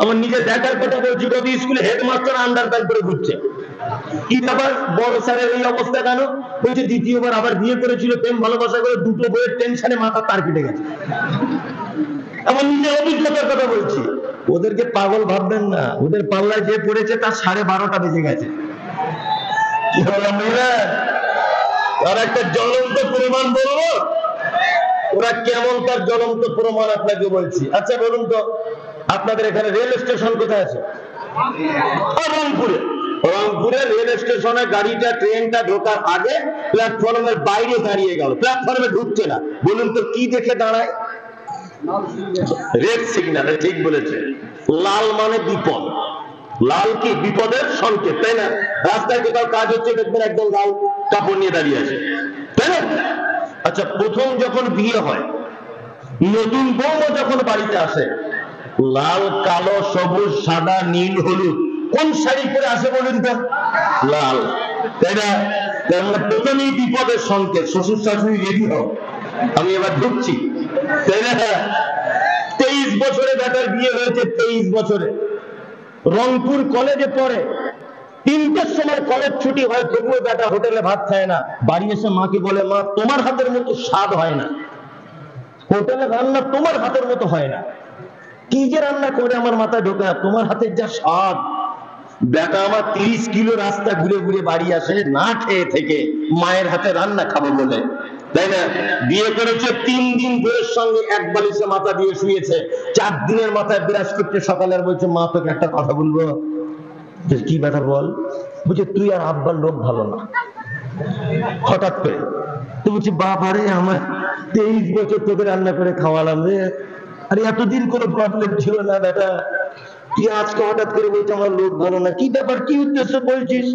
আমার নিজে দেখার কথা বলছি, কবি স্কুলে হেডমাস্টার আন্ডার প্যান্ট করে ঘুরছে। কি ব্যাপার বড় স্যারের এই অবস্থা কেন? বলছে দ্বিতীয়বার আবার বিয়ে করেছিল, প্রেম ভালোবাসা করে 2টো বইয়ের টেনশনে মাথা তার কেটে গেছে। আমার নিজের অভিজ্ঞতার কথা বলছি। ওদেরকে পাগল ভাববেন না, ওদের পাল্লায় যে পড়েছে তার 12:30 বেজে গেছে। কি বললাম আর একটা জ্বলন্ত প্রমাণ বলবো, ওরা কেমন তার জ্বলন্ত প্রমাণ আপনাকে বলছি। আচ্ছা বলুন তো, আপনাদের এখানে রেল স্টেশন কোথায় আছে? রংপুরে। রংপুরে রেল স্টেশনে গাড়িটা ট্রেনটা ঢোকার আগে প্ল্যাটফর্মের বাইরে দাঁড়িয়ে গেল, প্ল্যাটফর্মে ঢুকছে না। বলুন তো কি দেখে দাঁড়ায়? Red signal. ঠিক বলেছে, লাল মানে বিপদ। লাল কি বিপদের সংকেত, তাই না? রাস্তায় কোথাও কাজ হচ্ছে দেখবেন একদম লাল কাপড় নিয়ে দাঁড়িয়ে আছে, তাই না? আচ্ছা, প্রথম যখন বিয়ে হয়, নতুন বউ যখন বাড়িতে আসে, লাল কালো সবুজ সাদা নীল হলুদ কোন শাড়ি পরে আসে বলুন তো? লাল, তাই না? প্রথমেই বিপদের সংকেত। শ্বশুর শাশুড়ি রেডি হও, আমি এবার ঢুকছি, তাই না? 23 বছরে বেটার বিয়ে হয়েছে, 23 বছরে। রংপুর কলেজে পড়ে, 3টের সময় কলেজ ছুটি হয়, তবুও বেটা হোটেলে ভাত খায় না। বাড়ি এসে মাকে বলে, মা তোমার হাতের মতো স্বাদ হয় না, হোটেলে রান্না তোমার হাতের মতো হয় না। কি যে রান্না করে আমার মাথায় ঢোকে না, তোমার হাতের যা স্বাদ। বেটা আমার 30 কিলো রাস্তা ঘুরে ঘুরে বাড়ি আসে না খেয়ে থেকে, মায়ের হাতে রান্না খাবো বলে, তাই না? বিয়ে করেছে 3 দিন, বউয়ের সঙ্গে এক বালিশে মাথা দিয়ে শুয়েছে। 4 দিনের মাথায় বিরাজ করতে সকালে আর বলছে, মা তোকে একটা কথা বলবো। কি ব্যাপার বল? বলছে তুই আর আব্বার লোক ভালো না। হঠাৎ করে তো বলছি, বাবারে আমার 23 বছর তোকে রান্না করে খাওয়ালাম রে, আর এতদিন কোনো প্রবলেম ছিল না বেটা, তুই আজকে হঠাৎ করে বলছে আমার লোক ভালো না। কি ব্যাপার, কি উদ্দেশ্য বলছিস?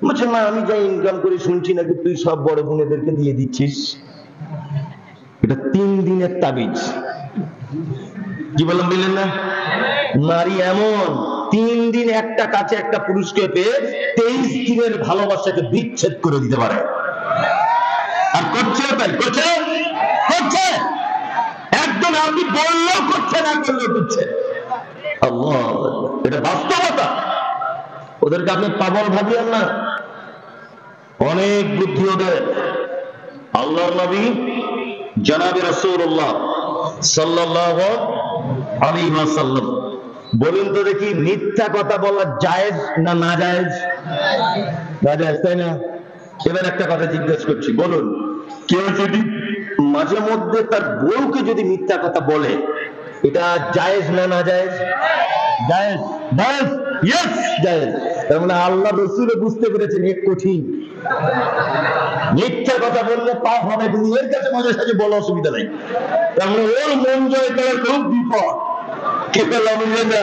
বলছে না, আমি যা ইনকাম করি শুনছি নাকি তুই সব বড় বোনেদেরকে দিয়ে দিচ্ছিস। এটা 3 দিনের তাবিজ। কি বললাম বুঝলেন না? নারী এমন 3 দিন একটা কাছে একটা পুরুষকে পেয়ে 23 দিনের ভালোবাসাকে বিচ্ছেদ করে দিতে পারে। আর করছে, তাই করছে, করছে একদম। আপনি বললেও করছে, না করলেও করছে। আল্লাহ, এটা বাস্তবতা। ওদেরকে আপনি পাগল ভাবিয়েন না, অনেক বুদ্ধি ওদের। আল্লাহর নবী জনাবে রাসূলুল্লাহ সাল্লাল্লাহু আলাইহি ওয়াসাল্লাম বলুন তো দেখি, মিথ্যা কথা বলা জায়েজ না না জায়েজ? না জায়েজ, তাই না? এবার একটা কথা জিজ্ঞেস করছি, বলুন কেউ যদি মাঝে মধ্যে তার বউকে যদি মিথ্যা কথা বলে, এটা জায়েজ না না জায়েজ? জায়েজ, জায়েজ, ইয়েস জায়েজ। তার মানে আল্লাহ রাসূল বুঝতে পেরেছেন এ কঠিন। মিথ্যা কথা বললে পাপ হবে, কিন্তু এর কাছে মাঝে সাঝে বলা অসুবিধা নাই। তার মানে ওর মন জয় করা খুব বিপদ। কি বললাম না?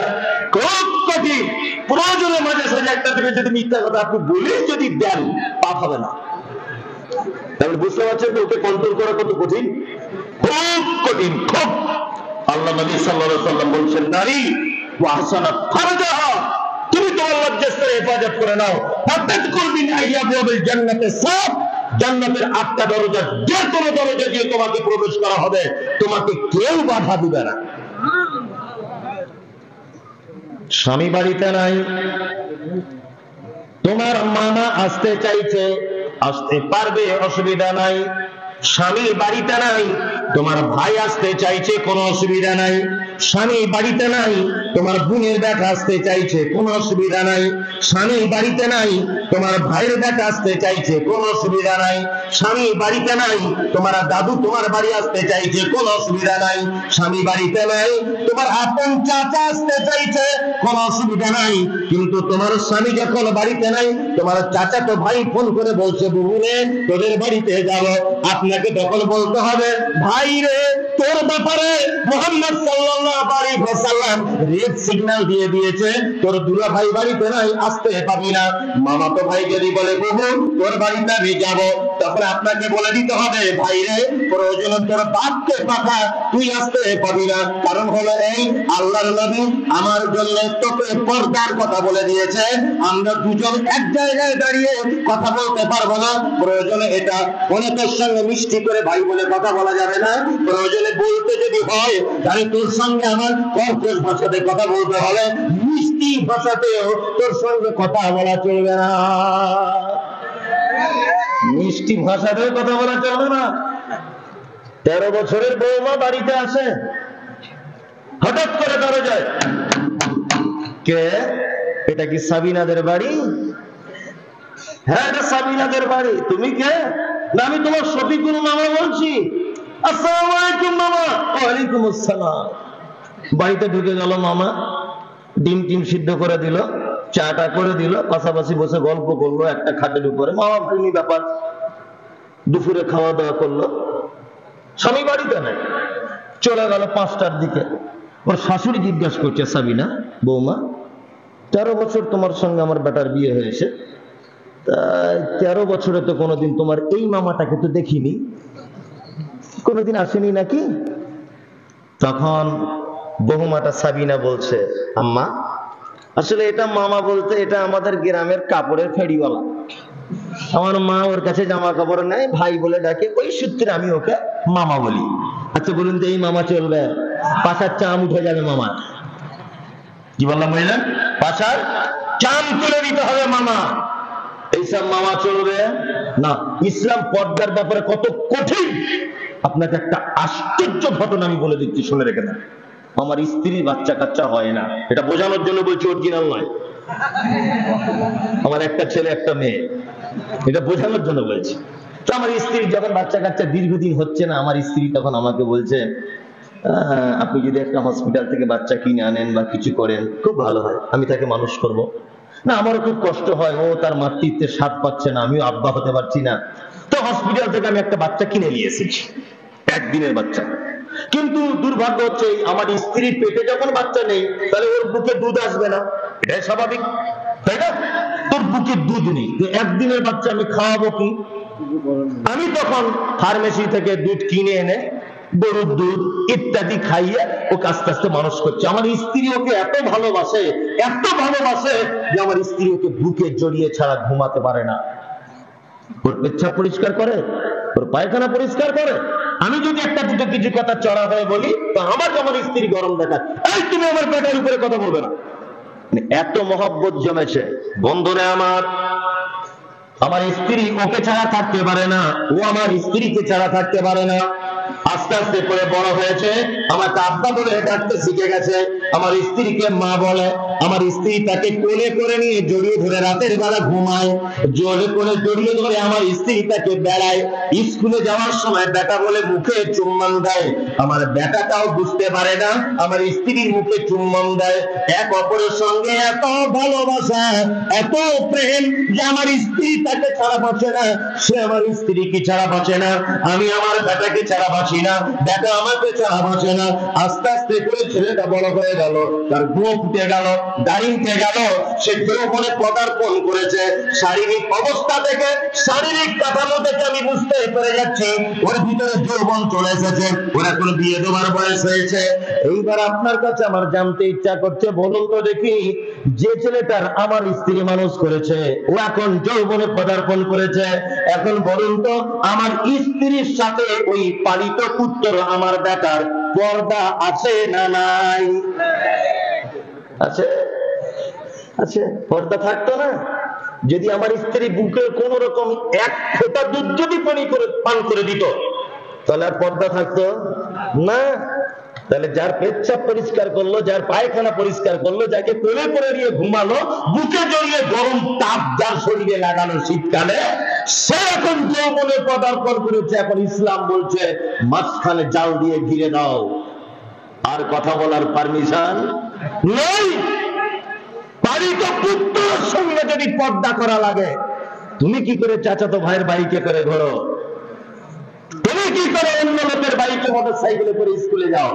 খুব কঠিন। প্রয়োজনে মাঝে সাঝে একটা থেকে যদি মিথ্যা কথা আপনি বলে যদি দেন, পাপ হবে না। তাহলে বুঝতে পারছেন ওকে কন্ট্রোল করা কত কঠিন? খুব কঠিন, খুব। আল্লাহ নবী সাল্লাল্লাহু আলাইহি ওয়াসাল্লাম বলছেন, নারী ওয়াহসানাত ফারজাহা, তুমি তোমার লজ্জাস্থান হেফাজত করে নাও। ফাতাত কুলবিন আইয়াবুল জান্নাতে সব, জান্নাতের 8টা দরজা, যে কোনো দরজা দিয়ে তোমাকে প্রবেশ করা হবে, তোমাকে কেউ বাধা দিবে না। স্বামী বাড়িতে নাই, তোমার মামা আসতে চাইছে, আসতে পারবে, অসুবিধা নাই। স্বামী বাড়িতে নাই, তোমার ভাই আসতে চাইছে, কোনো অসুবিধা নাই। স্বামী বাড়িতে নাই, তোমার বোনের দেখা আসতে চাইছে, কোনো অসুবিধা নাই। স্বামী বাড়িতে নাই, তোমার ভাইয়ের দেখা আসতে চাইছে, কোনো অসুবিধা নাই। স্বামী বাড়িতে নাই, তোমার দাদু তোমার বাড়ি আসতে চাইছে, কোনো অসুবিধা নাই। স্বামী বাড়িতে নাই, তোমার আপন চাচা আসতে চাইছে, কোনো অসুবিধা নাই। কিন্তু তোমার স্বামী যখন বাড়িতে নাই, তোমার চাচা তো ভাই ফোন করে বলছে, বুবু রে তোদের বাড়িতে যাব। আপনাকে তখন বলতে হবে, ভাই রে তোর ব্যাপারে মুহাম্মদ সাল্লাল্লাহু আলাইহি ওয়াসাল্লাম রেড সিগন্যাল দিয়ে দিয়েছে, তোর দুলা ভাই বাড়িতে নাই, আসতে পারবি না। মামাতো ভাই যদি বলে, বুবু তোর বাড়িতে আমি যাব, তখন আপনাকে বলে দিতে হবে, ভাই রে, প্রয়োজনে তোর বাপকে পাঠা, তুই আসতে পাবি না। কারণ হলো এই, আল্লাহর নবী আমার জন্য তোকে পর্দার কথা বলে দিয়েছে। আমরা দুজন এক জায়গায় দাঁড়িয়ে কথা বলতে পারবো না। প্রয়োজনে এটা অনেকের সঙ্গে মিষ্টি করে ভাই বলে কথা বলা যাবে না। প্রয়োজনে বলতে যদি হয় তাহলে তোর সঙ্গে আমার কর্কশ ভাষাতে কথা বলতে হবে, মিষ্টি ভাষাতেও তোর সঙ্গে কথা বলা চলবে না। মিষ্টি ভাষাতেও কথা বলা চলবে না। 13 বছরের বৌমা বাড়িতে আসে, হঠাৎ করে দরজায়, কে? এটা কি সাবিনাদের বাড়ি? হ্যাঁ, এটা সাবিনাদের বাড়ি। তুমি কে? না, আমি তোমার শফিকুল মামা বলছি। আসসালামু আলাইকুম মামা। ওয়ালাইকুম আসসালাম। বাড়িতে ঢুকে গেল মামা, ডিম টিম সিদ্ধ করে দিল, চাটা করে দিল, পাশাপাশি বসে গল্প করলো একটা খাটের উপরে। মামা প্রেমী ব্যাপার। দুপুরে খাওয়া দাওয়া করলো। স্বামী বাড়িতে নাই, চলে গেল 5টার দিকে। ওর শাশুড়ি জিজ্ঞাসা করছে, সাবিনা বৌমা, 13 বছর তোমার সঙ্গে আমার বেটার বিয়ে হয়েছে, তা 13 বছরে তো কোনোদিন তোমার এই মামাটাকে তো দেখিনি, কোনোদিন আসেনি নাকি? তখন বহুমাটা সাবিনা বলছে, আম্মা আসলে এটা মামা বলতে এটা আমাদের গ্রামের কাপড়ের ফেরিওয়ালা। আমার মা ওর কাছে জামা কাপড় নেয়, ভাই বলে ডাকে, ওই সূত্রে আমি ওকে মামা বলি। আচ্ছা বলুন তো, এই মামা চলবে? পাশার চাম উঠে যাবে মামা। কি বললাম বুঝলেন? পাশার চাম তুলে দিতে হবে মামা। এইসব মামা চলবে না। ইসলাম পর্দার ব্যাপারে কত কঠিন, আপনাকে একটা আশ্চর্য ঘটনা আমি বলে দিচ্ছি, শুনে রেখে দেন। আমার স্ত্রীর বাচ্চা কাচ্চা হয় না, এটা বোঝানোর জন্য বলছি, অরিজিনাল নয়। আমার একটা ছেলে একটা মেয়ে, এটা বোঝানোর জন্য বলছি। তো আমার স্ত্রী যখন বাচ্চা কাচ্চা দীর্ঘদিন হচ্ছে না, আমার স্ত্রী তখন আমাকে বলছে, আপনি যদি একটা হসপিটাল থেকে বাচ্চা কিনে আনেন বা কিছু করেন খুব ভালো হয়, আমি তাকে মানুষ করব। না, আমারও খুব কষ্ট হয়, ও তার মাতৃত্বের স্বাদ পাচ্ছে না, আমিও আব্বা হতে পারছি না। তো হসপিটাল থেকে আমি একটা বাচ্চা কিনে নিয়ে এসেছি, 1 দিনের বাচ্চা। কিন্তু দুর্ভাগ্য হচ্ছে, আমার স্ত্রীর পেটে যখন বাচ্চা নেই, তাহলে ওর বুকে দুধ আসবে না, এটাই স্বাভাবিক, তাই না? তোর বুকে দুধ নেই, তো 1 দিনের বাচ্চা আমি খাওয়াবো কি? আমি তখন ফার্মেসি থেকে দুধ কিনে এনে গরুর দুধ ইত্যাদি খাইয়ে ওকে আস্তে আস্তে মানুষ করছে। আমার স্ত্রী ওকে এত ভালোবাসে, এত ভালোবাসে যে আমার স্ত্রী ওকে বুকে জড়িয়ে ছাড়া ঘুমাতে পারে না। ওর পেচ্ছাপ পরিষ্কার করে, ওর পায়খানা পরিষ্কার করে। আমি যদি একটা দুটো কিছু কথা চড়া হয়ে বলি, তো আমার স্ত্রী গরম দেখায়, এই তুমি আমার পেটের উপরে কথা বলবে না। এত মহব্বত জমেছে। বন্ধুরা আমার স্ত্রী ওকে ছাড়া থাকতে পারে না, ও আমার স্ত্রীকে ছাড়া থাকতে পারে না। আস্তে আস্তে করে বড় হয়েছে, আমাকে আব্বা বলে ডাকতে শিখে গেছে, আমার স্ত্রীকে মা বলে। আমার স্ত্রী তাকে কোলে করে নিয়ে জড়িয়ে ধরে রাতের বেলা ঘুমায়, জোরে করে জড়িয়ে ধরে আমার স্ত্রী তাকে বেড়ায়। স্কুলে যাওয়ার সময় বেটা বলে মুখে চুম্বন দেয়, আমার বেটাটাও বুঝতে পারে না আমার স্ত্রীর মুখে চুম্বন দেয়। এক অপরের সঙ্গে এত ভালোবাসা, এত প্রেম যে আমার স্ত্রী তাকে ছাড়া বাঁচে না, সে আমার স্ত্রীকে ছাড়া বাঁচে না, আমি আমার বেটাকে ছাড়া বাঁচি না, বেটা আমাকে ছাড়া বাঁচে না। আস্তে আস্তে করে ছেলেটা বড় হয়ে গেল, তার গোপ উঠে গেল, দাড়ি উঠে গেল, সে যৌবনে পদার্পণ করেছে। শারীরিক অবস্থা থেকে, শারীরিক কাঠামো থেকে আমি বুঝতে পেরে যাচ্ছি ওর ভিতরে যৌবন চলে এসেছে, ওর এখন বিয়ে দেওয়ার বয়স হয়েছে। এইবার আপনার কাছে আমার জানতে ইচ্ছা করছে, বলুন তো দেখি, যে ছেলেটার আমার স্ত্রী মানুষ করেছে ও এখন যৌবনে পদার্পণ করেছে, এখন বলুন তো আমার স্ত্রীর সাথে ওই পালিত পুত্র আমার বেটার পর্দা আছে না নাই? আছে, আছে। পর্দা থাকতো না যদি আমার স্ত্রী বুকে কোন রকম 1 ফোঁটা দুধ যদি পান করে দিত, তাহলে আর পর্দা থাকতো না। তাহলে যার পেচ্ছাপ পরিষ্কার করলো, যার পায়খানা পরিষ্কার করলো, যাকে কোলে করে নিয়ে ঘুমালো, বুকে জড়িয়ে গরম তাপ যার শরীরে লাগানো শীতকালে, সে এখন যৌবনে পদার্পণ করেছে। এখন ইসলাম বলছে মাঝখানে জাল দিয়ে ঘিরে দাও, আর কথা বলার পারমিশন নেই। পালিত পুত্রের সঙ্গে যদি পর্দা করা লাগে, তুমি কি করে চাচাতো ভাইয়ের বাইকে করে ঘোরো? তুমি কি করে অন্য লোকের বাইকে মোটর সাইকেলে করে স্কুলে যাও?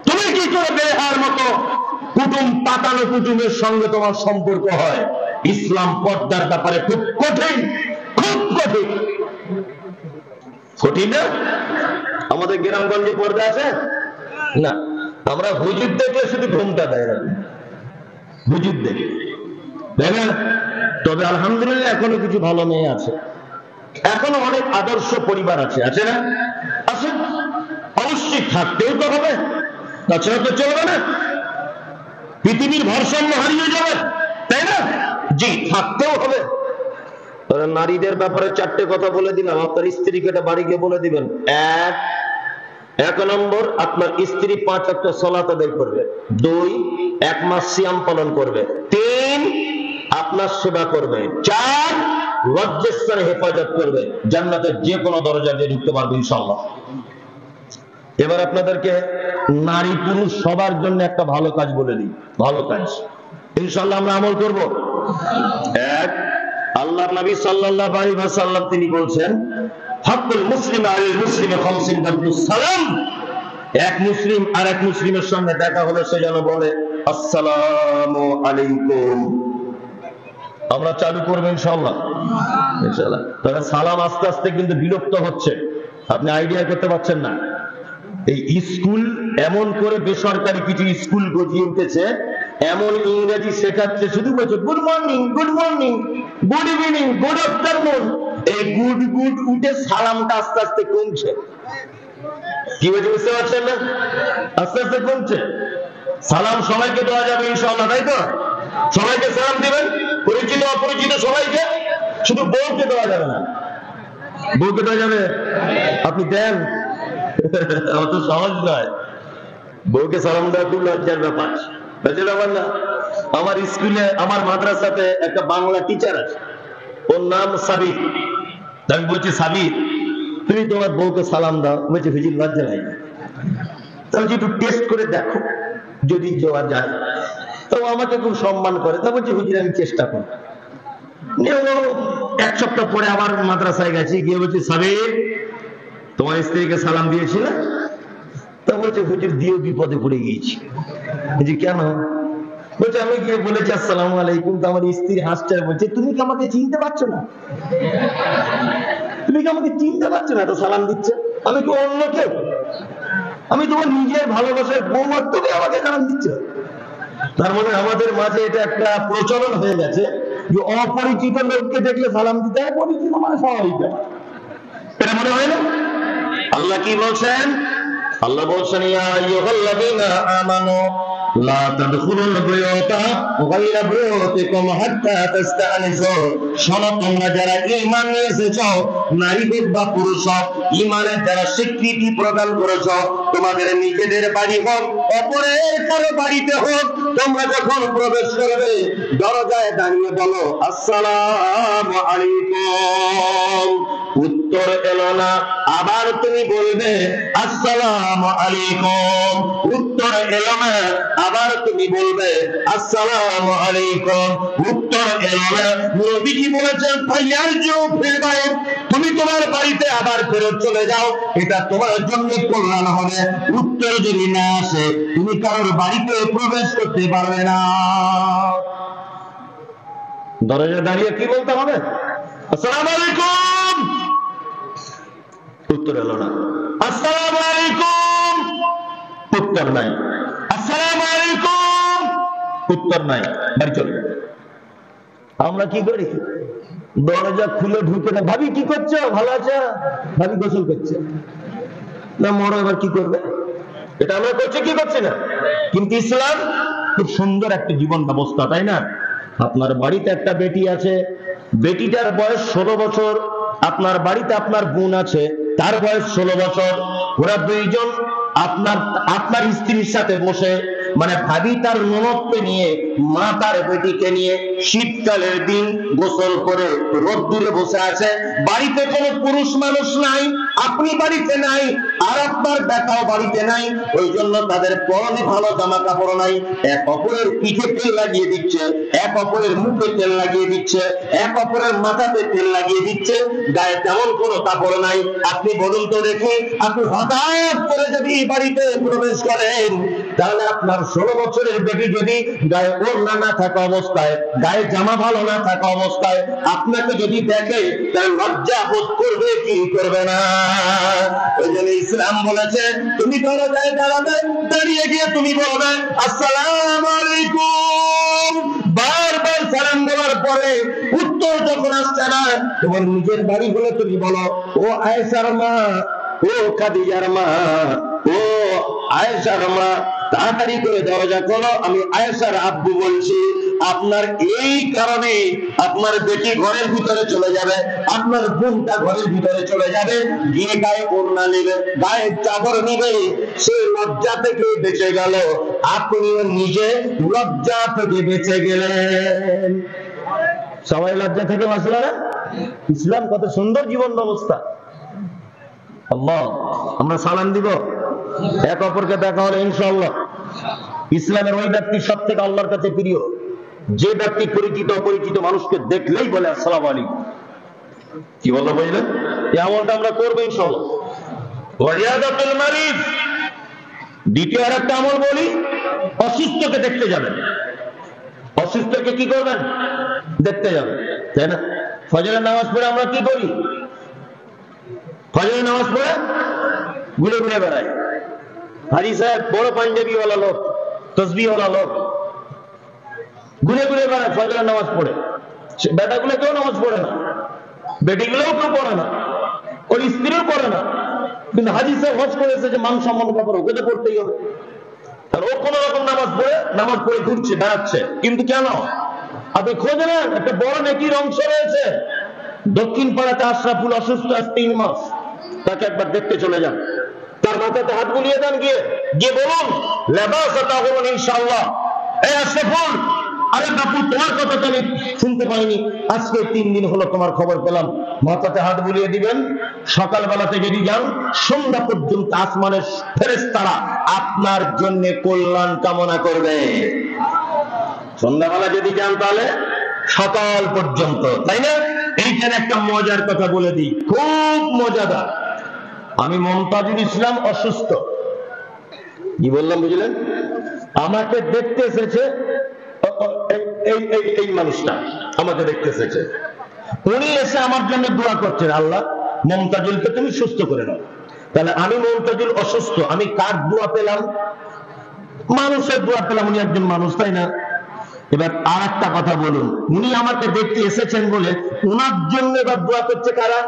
তুমি কি করে বেহার মতো কুটুম পাতানো কুটুমের সঙ্গে তোমার সম্পর্ক হয়? ইসলাম পর্দার ব্যাপারে খুব কঠিন, খুব কঠিন। কঠিন না? আমাদের গ্রামগঞ্জে পর্দা আছে না? আমরা হুজুর দেখলে শুধু ঘুমটা দেয় না, হুজুর দেখে, তাই না? তবে আলহামদুলিল্লাহ এখনো কিছু ভালো মেয়ে আছে, এখনো অনেক আদর্শ পরিবার আছে, আছে না? আছে, অবশ্যই থাকতেও তো হবে, তাছাড়া তো চলবে না, পৃথিবীর ভারসাম্য হারিয়ে যাবে, তাই না? জি, থাকতেও হবে। নারীদের ব্যাপারে 4টে কথা বলে দিলাম, আপনার স্ত্রীকে এটা বাড়ি গিয়ে বলে দিবেন। এক নম্বর, আপনার স্ত্রী 5 ওয়াক্ত সালাত আদায় করবে। 2, 1 মাস সিয়াম পালন করবে। 3, আপনার সেবা করবে। 4, লজ্জাস্থানে হেফাজত করবে, জান্নাতের যে কোনো দরজা দিয়ে ঢুকতে পারবে ইনশাআল্লাহ। এবার আপনাদেরকে নারী পুরুষ সবার জন্য একটা ভালো কাজ বলে দিই, ভালো কাজ ইনশাআল্লাহ আমরা আমল করব। 1, আল্লাহর নবী সাল্লাল্লাহু আলাইহি ওয়াসাল্লাম তিনি বলছেন, হাক্কুল মুসলিম আলাল মুসলিমি খামসিন তাবলুস সালাম। এক মুসলিম আর এক মুসলিমের সঙ্গে দেখা হলে সে যেন বলে আসসালামু আলাইকুম। আমরা চালু করব ইনশাআল্লাহ, ইনশাআল্লাহ। তবে সালাম আস্তে আস্তে কিন্তু বিলুপ্ত হচ্ছে, আপনি আইডিয়া করতে পারছেন না। এই স্কুল এমন করে বেসরকারি কিছু স্কুল গজিয়ে উঠেছে, এমন ইংরেজি শেখাচ্ছে, শুধু বলছে good morning, good morning, good evening, good afternoon. এই গুড গুড উঠে সালামটা আস্তে আস্তে কমছে। কি বলছে বুঝতে পারছেন না? আস্তে আস্তে কমছে। সালাম সবাইকে দেওয়া যাবে ইনশাআল্লাহ, তাই তো? সবাইকে সালাম দিবেন, পরিচিত অপরিচিত সবাইকে, শুধু বউকে দেওয়া যাবে না। বউকে দেওয়া যাবে? আপনি দেন, অত সহজ নয়। বউকে সালাম দেওয়া খুব লজ্জার ব্যাপার, লজ্জার ব্যাপার না? আমার স্কুলে, আমার মাদ্রাসাতে একটা বাংলা টিচার আছে, ওর নাম সাবির। আমি বলছি সাবির, তুমি তোমার বউকে সালাম দাও। বলছে হুজুর লজ্জা লাগে। তাহলে একটু টেস্ট করে দেখো, যদি দেওয়া যায়। তো আমাকে খুব সম্মান করে, তা বলছি হুজুর আমি চেষ্টা করি। 1 সপ্তাহ পরে আবার মাদ্রাসায় গেছি, গিয়ে বলছি সাবির, তোমার স্ত্রীকে সালাম দিয়েছিলে? তা বলছে হুজুর দিয়েও বিপদে পড়ে গিয়েছি। হুজুর কেন? বলছে আমি গিয়ে বলেছি আসসালামু আলাইকুম, তো আমার স্ত্রী হাসছে, বলছে তুমি কি আমাকে চিনতে পারছো না? তুমি কি আমাকে চিনতে পারছো না তো সালাম দিচ্ছ? আমি কি অন্য কেউ? আমি তোমার নিজের ভালোবাসার বৌমার, তুমি আমাকে সালাম দিচ্ছ? তার মানে আমাদের মাঝে এটা একটা প্রচলন হয়ে গেছে যে অপরিচিত লোককে দেখলে সালাম দিতে হয়, পরিচিত মানে স্বাভাবিক। এটা মনে হয় না? আল্লাহ কি বলছেন? আল্লাহ বলছেন ইয়া আইয়ুহাল্লাযীনা আমানু লা তাদখুলুল বুয়ুতা গায়রা বুয়ুতিকুম হাত্তা তাস্তানিসু। শোনো, তোমরা যারা ঈমান নিয়ে এসেছো, নারী হোক বা পুরুষ হোক, ঈমানের যারা স্বীকৃতি প্রদান করেছো, তোমাদের নিজেদের বাড়ি হোক, অপরের কারো বাড়িতে হোক, তোমরা যখন প্রবেশ করবে দরজায় দাঁড়িয়ে বলো আসসালামু আলাইকুম। উত্তর এলো না, আবার তুমি বলবে আসসালামু আলাইকুম। উত্তর এলো না, আবার তুমি বলবে আসসালামু আলাইকুম। উত্তর এলো না। নবীজি বলেছেন ফায়ারজু ফিল বাইত, তুমি তোমার বাড়িতে আবার ফেরত চলে যাও, এটা তোমার জন্য কল্যাণ হবে। উত্তর যদি না আসে, তুমি কারোর বাড়িতে প্রবেশ করতে পারবে না। দরজায় দাঁড়িয়ে কি বলতে হবে? আসসালামু আলাইকুম। উত্তর এলো না। আসসালামু আলাইকুম। উত্তর নাই। আসসালামু আলাইকুম। উত্তর নাই। বাড়ি চলে। আমরা কি করি? দরজা খুলে ঢুকে না, ভাবি কি করছো? ভালো আছো? ভাবি গোসল করছে না, মরো এবার কি করবে? এটা আমরা করছি কি করছি না? কিন্তু ইসলাম খুব সুন্দর একটা জীবন ব্যবস্থা, তাই না? আপনার বাড়িতে একটা বেটি আছে, বেটিটার বয়স 16 বছর। আপনার বাড়িতে আপনার বোন আছে, তার বয়স 16 বছর। ওরা দুইজন আপনার স্ত্রীর সাথে বসে, মানে ভাবি তার ননদকে নিয়ে, মা তার বেটিকে নিয়ে শীতকালের দিন গোসল করে রোদ্দুরে বসে আছে। বাড়িতে কোনো পুরুষ মানুষ নাই, আপনি বাড়িতে নাই, আর আপনার বেটাও বাড়িতে নাই, ওই জন্য তাদের পরনে ভালো জামা কাপড় নাই, এক অপরের পিঠে তেল লাগিয়ে দিচ্ছে, এক অপরের মুখে তেল লাগিয়ে দিচ্ছে, এক অপরের মাথাতে তেল লাগিয়ে দিচ্ছে, গায়ে তেমন কোনো কাপড় নাই। আপনি বলুন তো দেখি, আপনি হঠাৎ করে যদি বাড়িতে প্রবেশ করেন, তাহলে আপনার 16 বছরের বেটি যদি গায়ে ওড়না না থাকা অবস্থায়, গায়ে জামা ভালো না থাকা অবস্থায় আপনাকে যদি দেখে, তাহলে লজ্জা বোধ করবে কি করবে না? ওই জন্য ইসলাম বলেছে, তুমি দরজায় দাঁড়াবে, দাঁড়িয়ে গিয়ে তুমি বলবে আসসালামু আলাইকুম। বারবার সালাম দেওয়ার পরে উত্তর যখন আসছে না, তোমার নিজের বাড়ি হলে তুমি বলো, ও আয়েশার মা, ও খাদিজার মা, ও আয়েশার মা, তাড়াতাড়ি করে দরজা খোলো, আমি আয়েশার আব্বু বলছি। আপনার এই কারণে আপনার বেটি ঘরের ভিতরে চলে যাবে, আপনার বোনটা ঘরের ভিতরে চলে যাবে, গিয়ে গায়ে ওড়না নেবে, গায়ে চাদর নেবে, সে লজ্জা থেকে বেঁচে গেল, আপনিও নিজে লজ্জা থেকে বেঁচে গেলেন। সবাই লজ্জা থেকে বাঁচল না? ইসলাম কত সুন্দর জীবন ব্যবস্থা। আল্লাহ, আমরা সালাম দিব, এক অপরকে দেখা হলে ইনশাআল্লাহ। ইসলামের ওই ব্যক্তি সব থেকে আল্লাহর কাছে প্রিয়, যে ব্যক্তি পরিচিত অপরিচিত মানুষকে দেখলেই বলে আসসালামু আলাইকুম। কি বললো বুঝলেন? এই আমলটা আমরা করবো ইনশাআল্লাহ। ওয়ারিয়াদাতুল মারিদ, দ্বিতীয় আর একটা আমল বলি, অসুস্থকে দেখতে যাবেন। অসুস্থকে কি করবেন? দেখতে যাবেন, তাই না? ফজরের নামাজ পড়ে আমরা কি করি? ফজরের নামাজ পড়ে ঘুরে ঘুরে বেড়াই। হাজি সাহেব বড় পাঞ্জাবিওয়ালা লোক, তসবিহওয়ালা লোক, ঘুরে ঘুরে বেড়ায় ফজরের নামাজ পড়ে। বেটাগুলো কেউ নামাজ পড়ে না, বেটিগুলোও কেউ পড়ে না, ওর স্ত্রীও পড়ে না, কিন্তু হাজি সাহেব হজ করেছে যে মান সম্মান ব্যাপার ওকে তো করতেই হবে। আর ও কোন রকম নামাজ পড়ে ঘুরছে, বেড়াচ্ছে। কিন্তু কেন? আপনি খোঁজ নেন, একটা বড় নেকির অংশ রয়েছে। দক্ষিণ পাড়াতে আশরাফুল অসুস্থ, আজ 3 মাস, তাকে একবার দেখতে চলে যান, তার মাথাতে হাত বুলিয়ে দেন, গিয়ে বলুন লেবাস তাগুন ইনশাআল্লাহ। এই আশরাফুল, আরে বাপু, তোমার কথা তো আমি শুনতে পাইনি, আজকে 3 দিন হলো তোমার খবর পেলাম। মাথাতে হাত বুলিয়ে দিবেন। সকালবেলাতে যদি যান, সন্ধ্যা পর্যন্ত আসমানের ফেরেশতারা আপনার জন্য কল্যাণ কামনা করবে। সন্ধ্যাবেলা যদি যান তাহলে সকাল পর্যন্ত, তাই না? এইখানে একটা মজার কথা বলে দিই, খুব মজাদার। আমি মমতাজুল ইসলাম অসুস্থ, কি বললাম বুঝলেন? আমাকে দেখতে এসেছে এই মানুষটা, আমাকে দেখতে এসেছে। উনি এসে আমার জন্য দোয়া করছেন, আল্লাহ মমতাজুলকে তুমি সুস্থ করে নাও। তাহলে আমি মমতাজুল অসুস্থ, আমি কার দোয়া পেলাম? মানুষের দোয়া পেলাম। উনি একজন মানুষ, তাই না? এবার আর একটা কথা বলুন, উনি আমাকে দেখতে এসেছেন বলে উনার জন্য এবার দোয়া করছে কারা?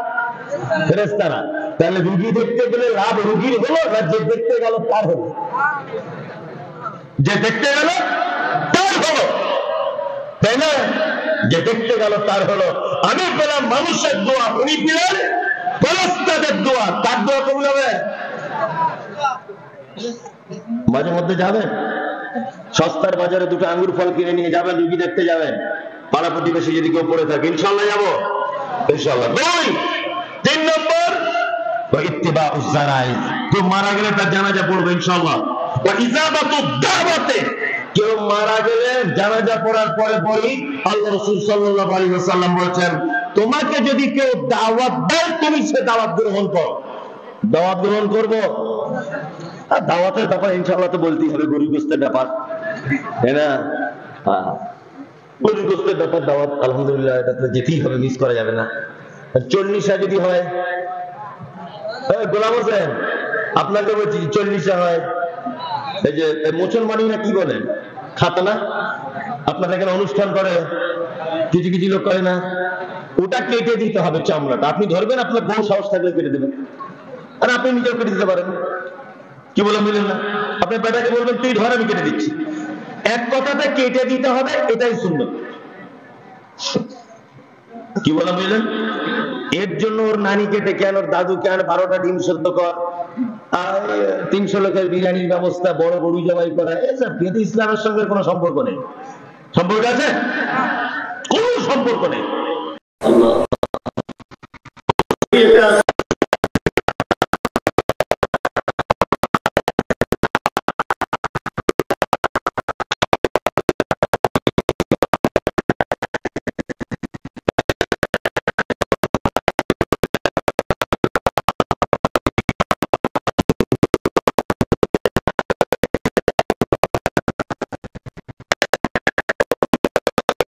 ফেরেশতারা। তাহলে রুগী দেখতে গেলে লাভ রুগীর হলো না যে দেখতে গেল তার হলো? যে দেখতে গেল তার হলো, তাই না? যে দেখতে গেল তার হলো। আমি পেলাম মানুষের দোয়া, উনি পেলেন ফেরেশতাদের দোয়া। তার দোয়া কবুল হবে? মাঝে মধ্যে যাবেন সস্তার বাজারে 2টা আঙ্গুর ফল কিনে নিয়ে যাবেন, রুগী দেখতে যাবেন, পাড়া প্রতিবেশী যদি কেউ পড়ে থাকে, ইনশাআল্লাহ যাবো, ইনশাআল্লাহ। 3 নম্বর, ইত্তিবাউজ জানাইজ, কেউ মারা গেলে তার জানাজা পড়বে ইনশাআল্লাহ। ইজাবাতুদ দাওয়াতে, কেউ মারা গেলে জানাজা পড়ার পরে পরই আল্লাহ রাসূল সাল্লাল্লাহু আলাইহি ওয়াসাল্লাম বলেছেন, তোমাকে যদি কেউ দাওয়াত দেয় তুমি সে দাওয়াত গ্রহণ করো। দাওয়াত গ্রহণ করবো। আর দাওয়াতের ব্যাপার ইনশাআল্লাহ তো বলতেই হবে, গরু গোশতের ব্যাপার, তাই না? গরু গোশতের ব্যাপার, দাওয়াত আলহামদুলিল্লাহ এটা তো যেতেই হবে, মিস করা যাবে না। চল্লিশা যদি হয়, গোলাম হোসেন আপনাকে বলছি, চল্লিশা হয়, এই যে মুসলমানি না কি বলেন, খাতনা, আপনার এখানে অনুষ্ঠান করে, কিছু কিছু লোক করে না, ওটা কেটে দিতে হবে চামড়াটা। আপনি ধরবেন, আপনার বউ সাহস থাকলে কেটে দেবেন, আর আপনি নিজেও কেটে দিতে পারেন। কি বলে মিলেন না? আপনি বেটাকে বলবেন তুই ধর, আমি কেটে দিচ্ছি। এক কথাতে কেটে দিতে হবে, এটাই সুন্নাত। কি বলে মিলেন? এর জন্য ওর নানি কেটে কেন, ওর দাদু কেন 12টা ডিম সেদ্ধ কর, 300 লোকের বিরিয়ানির ব্যবস্থা, বড় গরু জবাই করা, এসব কিন্তু ইসলামের সঙ্গে কোনো সম্পর্ক নেই। সম্পর্ক আছে? কোনো সম্পর্ক নেই।